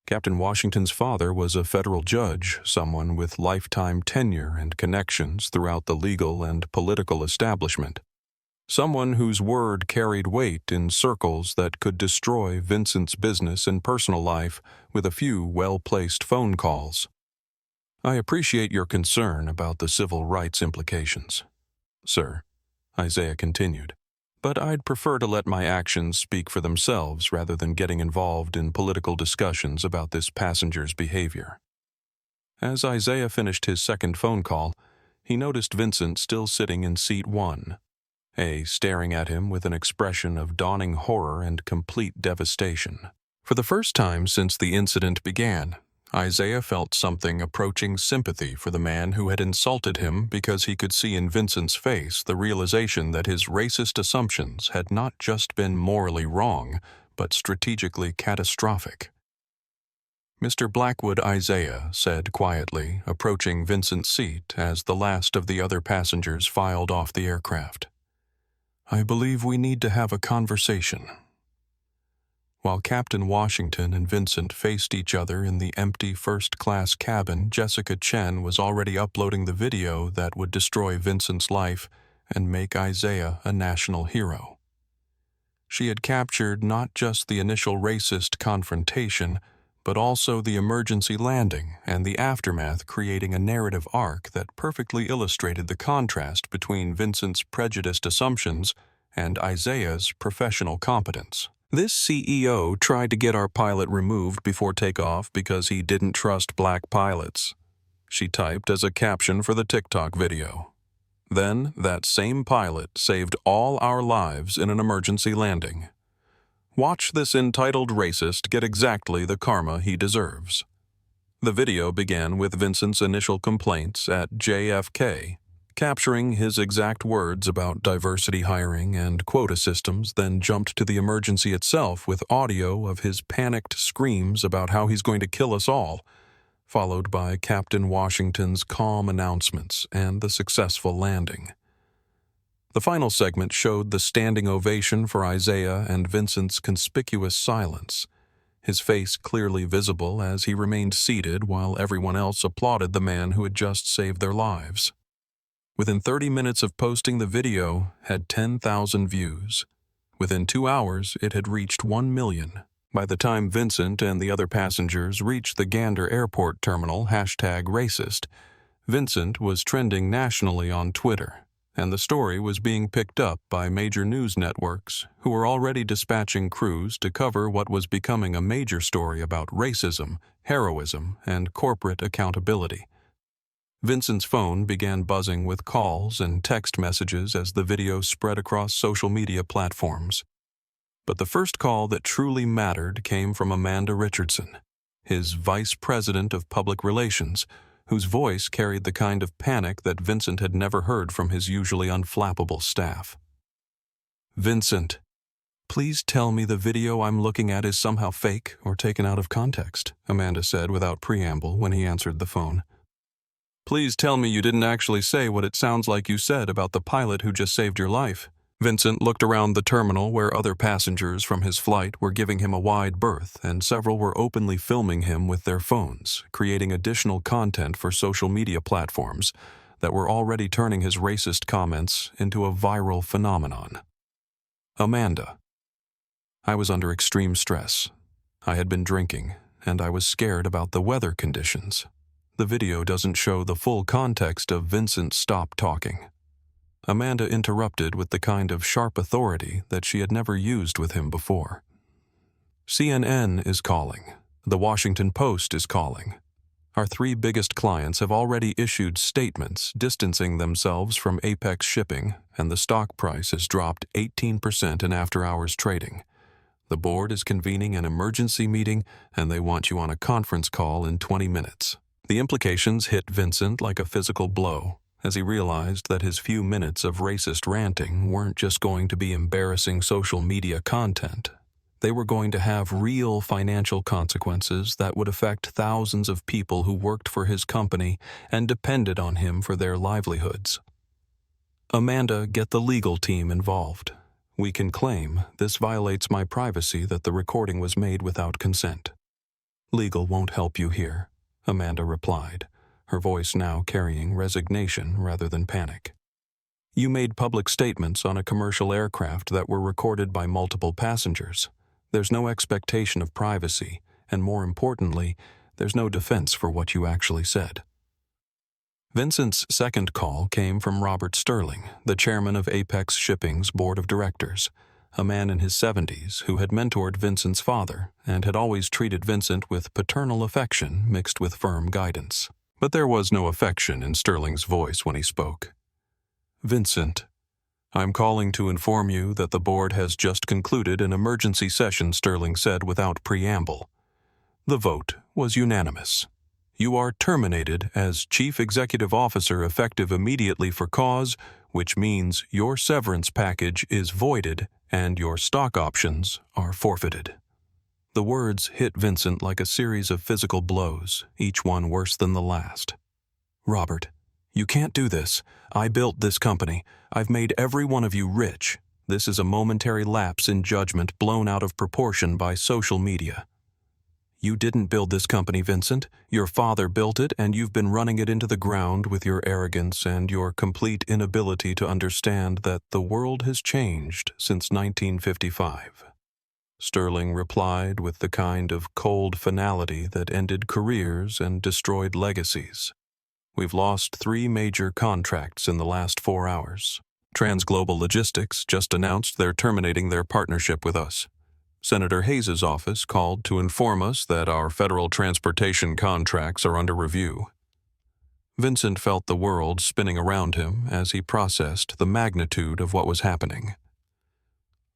Speaker 1: Captain Washington's father was a federal judge, someone with lifetime tenure and connections throughout the legal and political establishment, someone whose word carried weight in circles that could destroy Vincent's business and personal life with a few well-placed phone calls. I appreciate your concern about the civil rights implications, sir, Isaiah continued, but I'd prefer to let my actions speak for themselves rather than getting involved in political discussions about this passenger's behavior. As Isaiah finished his second phone call, he noticed Vincent still sitting in seat 1, staring at him with an expression of dawning horror and complete devastation. For the first time since the incident began, Isaiah felt something approaching sympathy for the man who had insulted him because he could see in Vincent's face the realization that his racist assumptions had not just been morally wrong, but strategically catastrophic. Mr. Blackwood, Isaiah said quietly, approaching Vincent's seat as the last of the other passengers filed off the aircraft. I believe we need to have a conversation. While Captain Washington and Vincent faced each other in the empty first-class cabin, Jessica Chen was already uploading the video that would destroy Vincent's life and make Isaiah a national hero. She had captured not just the initial racist confrontation, but also the emergency landing and the aftermath, creating a narrative arc that perfectly illustrated the contrast between Vincent's prejudiced assumptions and Isaiah's professional competence. This CEO tried to get our pilot removed before takeoff because he didn't trust black pilots, she typed as a caption for the TikTok video. Then, that same pilot saved all our lives in an emergency landing. Watch this entitled racist get exactly the karma he deserves. The video began with Vincent's initial complaints at JFK, capturing his exact words about diversity hiring and quota systems, then jumped to the emergency itself with audio of his panicked screams about how he's going to kill us all, followed by Captain Washington's calm announcements and the successful landing. The final segment showed the standing ovation for Isaiah and Vincent's conspicuous silence, his face clearly visible as he remained seated while everyone else applauded the man who had just saved their lives. Within 30 minutes of posting, the video had 10,000 views. Within 2 hours, it had reached 1 million. By the time Vincent and the other passengers reached the Gander Airport terminal, #racist, Vincent was trending nationally on Twitter, and the story was being picked up by major news networks who were already dispatching crews to cover what was becoming a major story about racism, heroism, and corporate accountability. Vincent's phone began buzzing with calls and text messages as the video spread across social media platforms. But the first call that truly mattered came from Amanda Richardson, his vice president of public relations, whose voice carried the kind of panic that Vincent had never heard from his usually unflappable staff. Vincent, please tell me the video I'm looking at is somehow fake or taken out of context, Amanda said without preamble when he answered the phone. Please tell me you didn't actually say what it sounds like you said about the pilot who just saved your life. Vincent looked around the terminal where other passengers from his flight were giving him a wide berth, and several were openly filming him with their phones, creating additional content for social media platforms that were already turning his racist comments into a viral phenomenon. Amanda. I was under extreme stress. I had been drinking, and I was scared about the weather conditions. The video doesn't show the full context of Vincent's stop talking. Amanda interrupted with the kind of sharp authority that she had never used with him before. CNN is calling. The Washington Post is calling. Our 3 biggest clients have already issued statements distancing themselves from Apex Shipping, and the stock price has dropped 18% in after-hours trading. The board is convening an emergency meeting, and they want you on a conference call in 20 minutes. The implications hit Vincent like a physical blow, as he realized that his few minutes of racist ranting weren't just going to be embarrassing social media content. They were going to have real financial consequences that would affect thousands of people who worked for his company and depended on him for their livelihoods. Amanda, get the legal team involved. We can claim this violates my privacy that the recording was made without consent. Legal won't help you here, Amanda replied, her voice now carrying resignation rather than panic. You made public statements on a commercial aircraft that were recorded by multiple passengers. There's no expectation of privacy, and more importantly, there's no defense for what you actually said. Vincent's second call came from Robert Sterling, the chairman of Apex Shipping's board of directors, a man in his 70s who had mentored Vincent's father and had always treated Vincent with paternal affection mixed with firm guidance. But there was no affection in Sterling's voice when he spoke. "Vincent, I'm calling to inform you that the board has just concluded an emergency session," Sterling said without preamble. "The vote was unanimous. You are terminated as Chief Executive Officer effective immediately for cause, which means your severance package is voided and your stock options are forfeited." The words hit Vincent like a series of physical blows, each one worse than the last. "Robert, you can't do this. I built this company. I've made every one of you rich. This is a momentary lapse in judgment blown out of proportion by social media." "You didn't build this company, Vincent. Your father built it, and you've been running it into the ground with your arrogance and your complete inability to understand that the world has changed since 1955. Sterling replied with the kind of cold finality that ended careers and destroyed legacies. "We've lost 3 major contracts in the last 4 hours. Transglobal Logistics just announced they're terminating their partnership with us. Senator Hayes' office called to inform us that our federal transportation contracts are under review." Vincent felt the world spinning around him as he processed the magnitude of what was happening.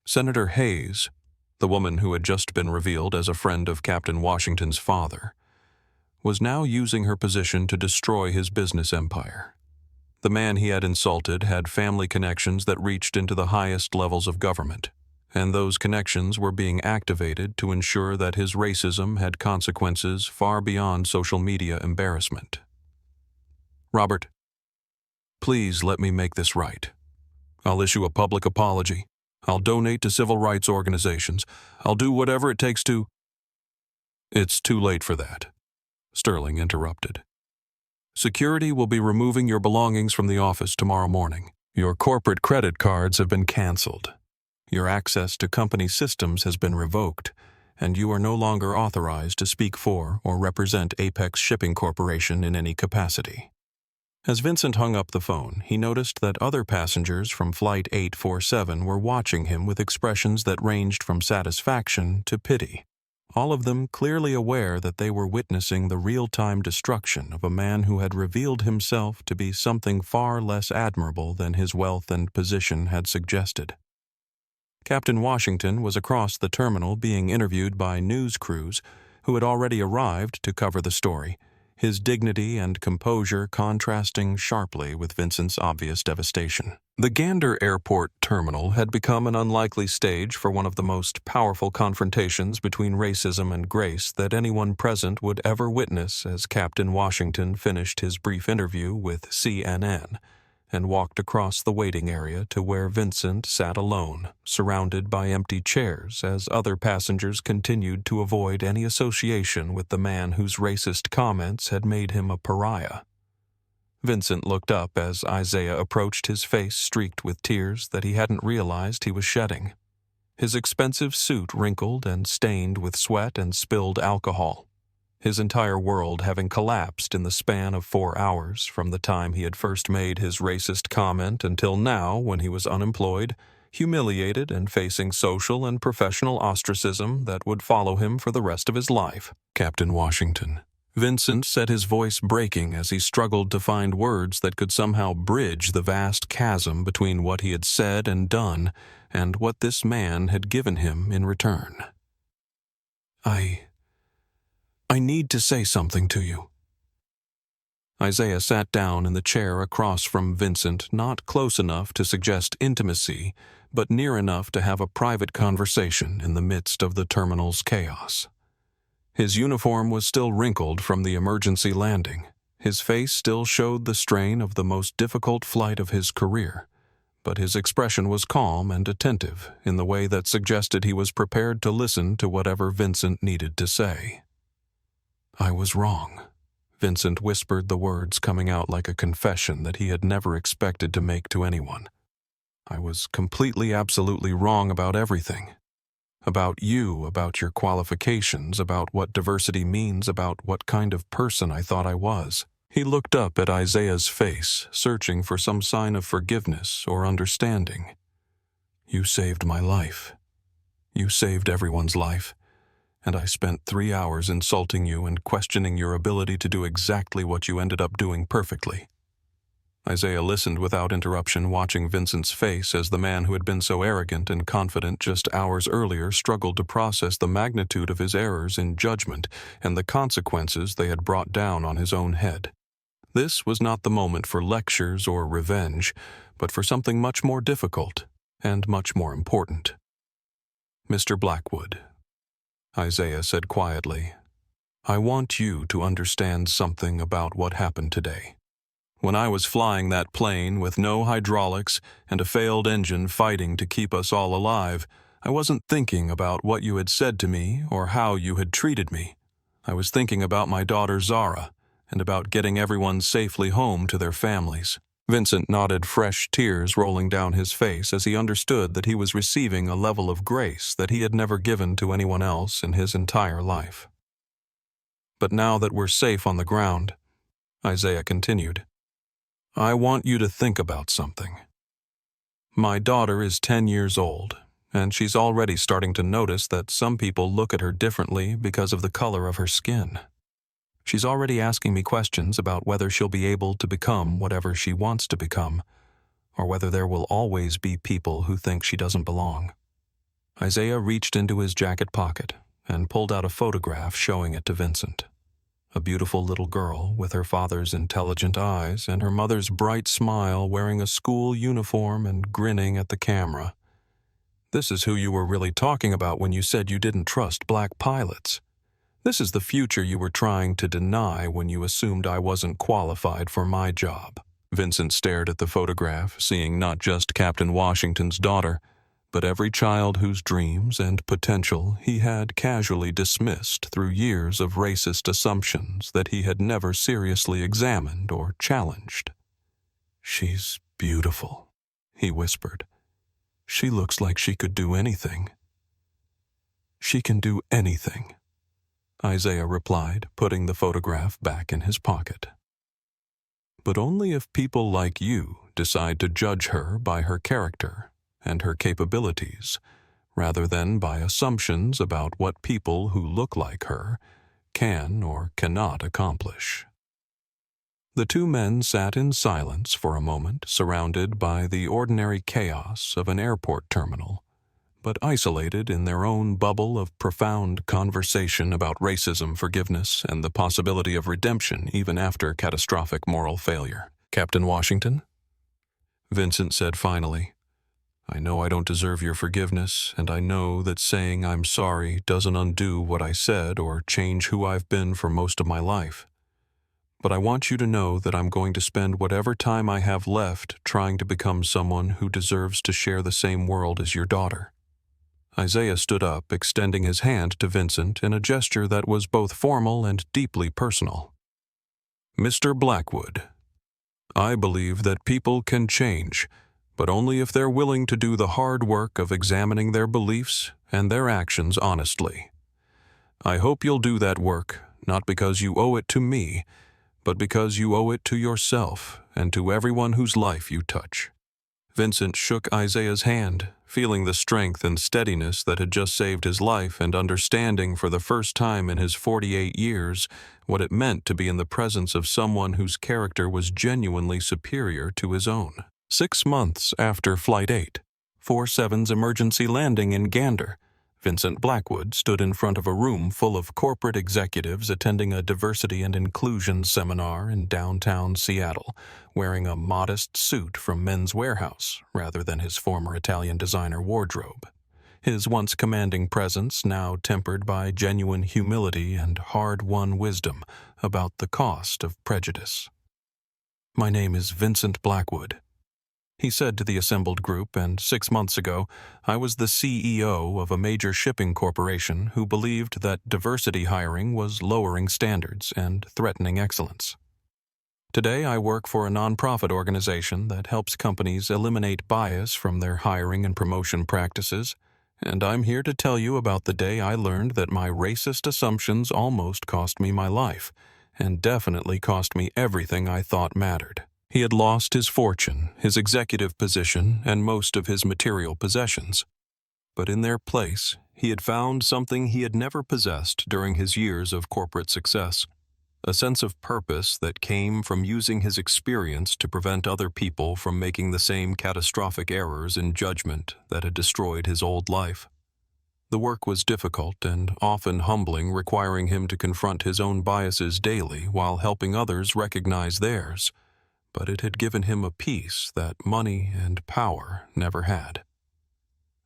Speaker 1: Senator Hayes, the woman who had just been revealed as a friend of Captain Washington's father, was now using her position to destroy his business empire. The man he had insulted had family connections that reached into the highest levels of government, and those connections were being activated to ensure that his racism had consequences far beyond social media embarrassment. "Robert, please let me make this right. I'll issue a public apology. I'll donate to civil rights organizations. I'll do whatever it takes to—" "It's too late for that," Sterling interrupted. "Security will be removing your belongings from the office tomorrow morning. Your corporate credit cards have been canceled. Your access to company systems has been revoked, and you are no longer authorized to speak for or represent Apex Shipping Corporation in any capacity." As Vincent hung up the phone, he noticed that other passengers from Flight 847 were watching him with expressions that ranged from satisfaction to pity, all of them clearly aware that they were witnessing the real-time destruction of a man who had revealed himself to be something far less admirable than his wealth and position had suggested. Captain Washington was across the terminal being interviewed by news crews who had already arrived to cover the story, his dignity and composure contrasting sharply with Vincent's obvious devastation. The Gander Airport terminal had become an unlikely stage for one of the most powerful confrontations between racism and grace that anyone present would ever witness as Captain Washington finished his brief interview with CNN and walked across the waiting area to where Vincent sat alone, surrounded by empty chairs as other passengers continued to avoid any association with the man whose racist comments had made him a pariah. Vincent looked up as Isaiah approached, his face streaked with tears that he hadn't realized he was shedding, his expensive suit wrinkled and stained with sweat and spilled alcohol, his entire world having collapsed in the span of 4 hours from the time he had first made his racist comment until now when he was unemployed, humiliated, and facing social and professional ostracism that would follow him for the rest of his life. "Captain Washington." Vincent said, his voice breaking as he struggled to find words that could somehow bridge the vast chasm between what he had said and done and what this man had given him in return. I need to say something to you." Isaiah sat down in the chair across from Vincent, not close enough to suggest intimacy, but near enough to have a private conversation in the midst of the terminal's chaos. His uniform was still wrinkled from the emergency landing. His face still showed the strain of the most difficult flight of his career, but his expression was calm and attentive in the way that suggested he was prepared to listen to whatever Vincent needed to say. "I was wrong." Vincent whispered the words coming out like a confession that he had never expected to make to anyone. "I was completely, absolutely wrong about everything. About you, about your qualifications, about what diversity means, about what kind of person I thought I was." He looked up at Isaiah's face, searching for some sign of forgiveness or understanding. "You saved my life. You saved everyone's life, and I spent 3 hours insulting you and questioning your ability to do exactly what you ended up doing perfectly." Isaiah listened without interruption, watching Vincent's face as the man who had been so arrogant and confident just hours earlier struggled to process the magnitude of his errors in judgment and the consequences they had brought down on his own head. This was not the moment for lectures or revenge, but for something much more difficult and much more important. "Mr. Blackwood," Isaiah said quietly, "I want you to understand something about what happened today. When I was flying that plane with no hydraulics and a failed engine fighting to keep us all alive, I wasn't thinking about what you had said to me or how you had treated me. I was thinking about my daughter Zara and about getting everyone safely home to their families." Vincent nodded, fresh tears rolling down his face as he understood that he was receiving a level of grace that he had never given to anyone else in his entire life. "But now that we're safe on the ground," Isaiah continued, "I want you to think about something. My daughter is 10 years old, and she's already starting to notice that some people look at her differently because of the color of her skin. She's already asking me questions about whether she'll be able to become whatever she wants to become, or whether there will always be people who think she doesn't belong." Isaiah reached into his jacket pocket and pulled out a photograph showing it to Vincent. A beautiful little girl with her father's intelligent eyes and her mother's bright smile, wearing a school uniform and grinning at the camera. "This is who you were really talking about when you said you didn't trust black pilots. This is the future you were trying to deny when you assumed I wasn't qualified for my job." Vincent stared at the photograph, seeing not just Captain Washington's daughter, but every child whose dreams and potential he had casually dismissed through years of racist assumptions that he had never seriously examined or challenged. "She's beautiful," he whispered. "She looks like she could do anything." "She can do anything," Isaiah replied, putting the photograph back in his pocket. "But only if people like you decide to judge her by her character and her capabilities, rather than by assumptions about what people who look like her can or cannot accomplish." The two men sat in silence for a moment, surrounded by the ordinary chaos of an airport terminal, but isolated in their own bubble of profound conversation about racism, forgiveness, and the possibility of redemption even after catastrophic moral failure. "Captain Washington," Vincent said finally, "I know I don't deserve your forgiveness, and I know that saying I'm sorry doesn't undo what I said or change who I've been for most of my life. But I want you to know that I'm going to spend whatever time I have left trying to become someone who deserves to share the same world as your daughter." Isaiah stood up, extending his hand to Vincent in a gesture that was both formal and deeply personal. "Mr. Blackwood, I believe that people can change, but only if they're willing to do the hard work of examining their beliefs and their actions honestly. I hope you'll do that work, not because you owe it to me, but because you owe it to yourself and to everyone whose life you touch." Vincent shook Isaiah's hand, feeling the strength and steadiness that had just saved his life and understanding for the first time in his 48 years what it meant to be in the presence of someone whose character was genuinely superior to his own. 6 months after Flight 8, 47's emergency landing in Gander, Vincent Blackwood stood in front of a room full of corporate executives attending a diversity and inclusion seminar in downtown Seattle, wearing a modest suit from Men's Warehouse rather than his former Italian designer wardrobe. His once commanding presence now tempered by genuine humility and hard-won wisdom about the cost of prejudice. "My name is Vincent Blackwood," he said to the assembled group, and 6 months ago, I was the CEO of a major shipping corporation who believed that diversity hiring was lowering standards and threatening excellence. Today, I work for a nonprofit organization that helps companies eliminate bias from their hiring and promotion practices, and I'm here to tell you about the day I learned that my racist assumptions almost cost me my life, and definitely cost me everything I thought mattered. He had lost his fortune, his executive position, and most of his material possessions. But in their place, he had found something he had never possessed during his years of corporate success. A sense of purpose that came from using his experience to prevent other people from making the same catastrophic errors in judgment that had destroyed his old life. The work was difficult and often humbling, requiring him to confront his own biases daily while helping others recognize theirs, but it had given him a peace that money and power never had.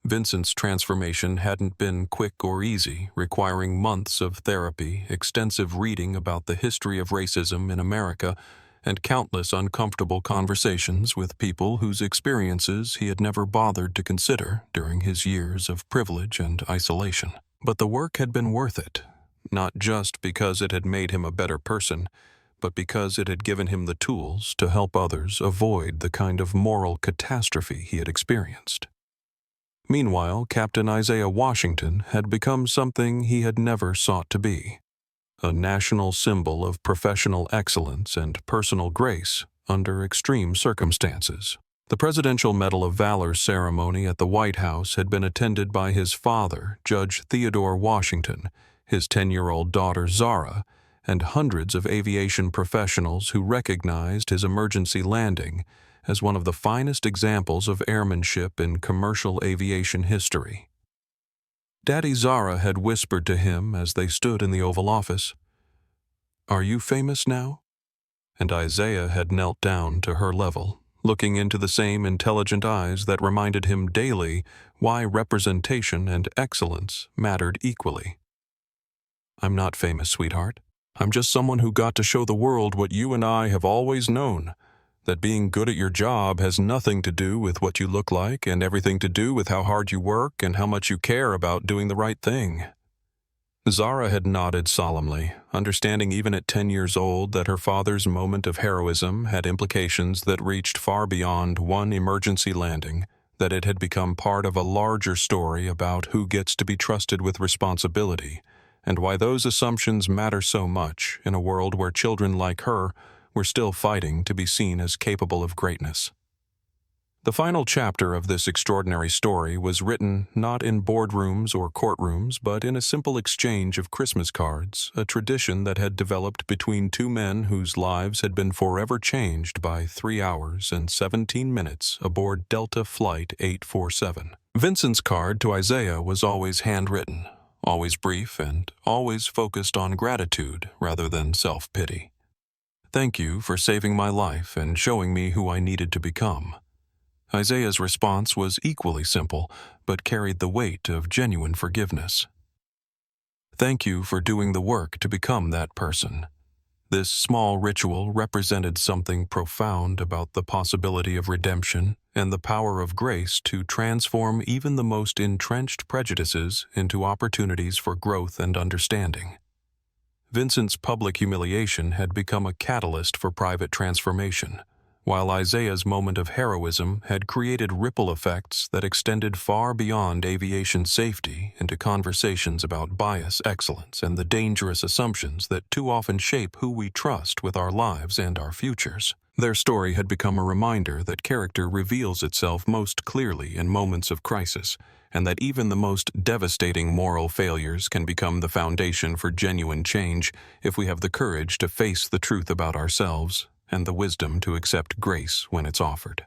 Speaker 1: Vincent's transformation hadn't been quick or easy, requiring months of therapy, extensive reading about the history of racism in America, and countless uncomfortable conversations with people whose experiences he had never bothered to consider during his years of privilege and isolation. But the work had been worth it, not just because it had made him a better person, but because it had given him the tools to help others avoid the kind of moral catastrophe he had experienced. Meanwhile, Captain Isaiah Washington had become something he had never sought to be, a national symbol of professional excellence and personal grace under extreme circumstances. The Presidential Medal of Valor ceremony at the White House had been attended by his father, Judge Theodore Washington, his 10-year-old daughter Zara, and hundreds of aviation professionals who recognized his emergency landing as one of the finest examples of airmanship in commercial aviation history. Daddy Zara had whispered to him as they stood in the Oval Office, "Are you famous now?" And Isaiah had knelt down to her level, looking into the same intelligent eyes that reminded him daily why representation and excellence mattered equally. "I'm not famous, sweetheart. I'm just someone who got to show the world what you and I have always known, that being good at your job has nothing to do with what you look like and everything to do with how hard you work and how much you care about doing the right thing." Zara had nodded solemnly, understanding even at 10 years old that her father's moment of heroism had implications that reached far beyond one emergency landing, that it had become part of a larger story about who gets to be trusted with responsibility, and why those assumptions matter so much in a world where children like her were still fighting to be seen as capable of greatness. The final chapter of this extraordinary story was written not in boardrooms or courtrooms, but in a simple exchange of Christmas cards, a tradition that had developed between two men whose lives had been forever changed by 3 hours and 17 minutes aboard Delta Flight 847. Vincent's card to Isaiah was always handwritten, always brief, and always focused on gratitude rather than self-pity. "Thank you for saving my life and showing me who I needed to become." Isaiah's response was equally simple, but carried the weight of genuine forgiveness. "Thank you for doing the work to become that person." This small ritual represented something profound about the possibility of redemption and the power of grace to transform even the most entrenched prejudices into opportunities for growth and understanding. Vincent's public humiliation had become a catalyst for private transformation, while Isaiah's moment of heroism had created ripple effects that extended far beyond aviation safety into conversations about bias, excellence, and the dangerous assumptions that too often shape who we trust with our lives and our futures. Their story had become a reminder that character reveals itself most clearly in moments of crisis, and that even the most devastating moral failures can become the foundation for genuine change if we have the courage to face the truth about ourselves and the wisdom to accept grace when it's offered.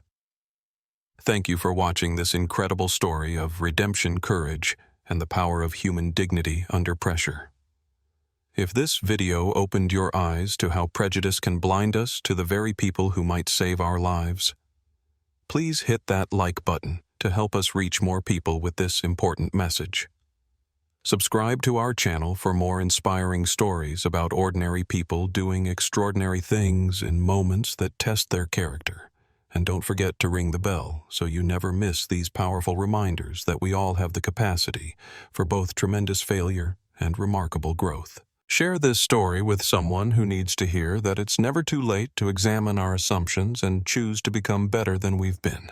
Speaker 1: Thank you for watching this incredible story of redemption, courage, and the power of human dignity under pressure. If this video opened your eyes to how prejudice can blind us to the very people who might save our lives, please hit that like button to help us reach more people with this important message. Subscribe to our channel for more inspiring stories about ordinary people doing extraordinary things in moments that test their character. And don't forget to ring the bell so you never miss these powerful reminders that we all have the capacity for both tremendous failure and remarkable growth. Share this story with someone who needs to hear that it's never too late to examine our assumptions and choose to become better than we've been.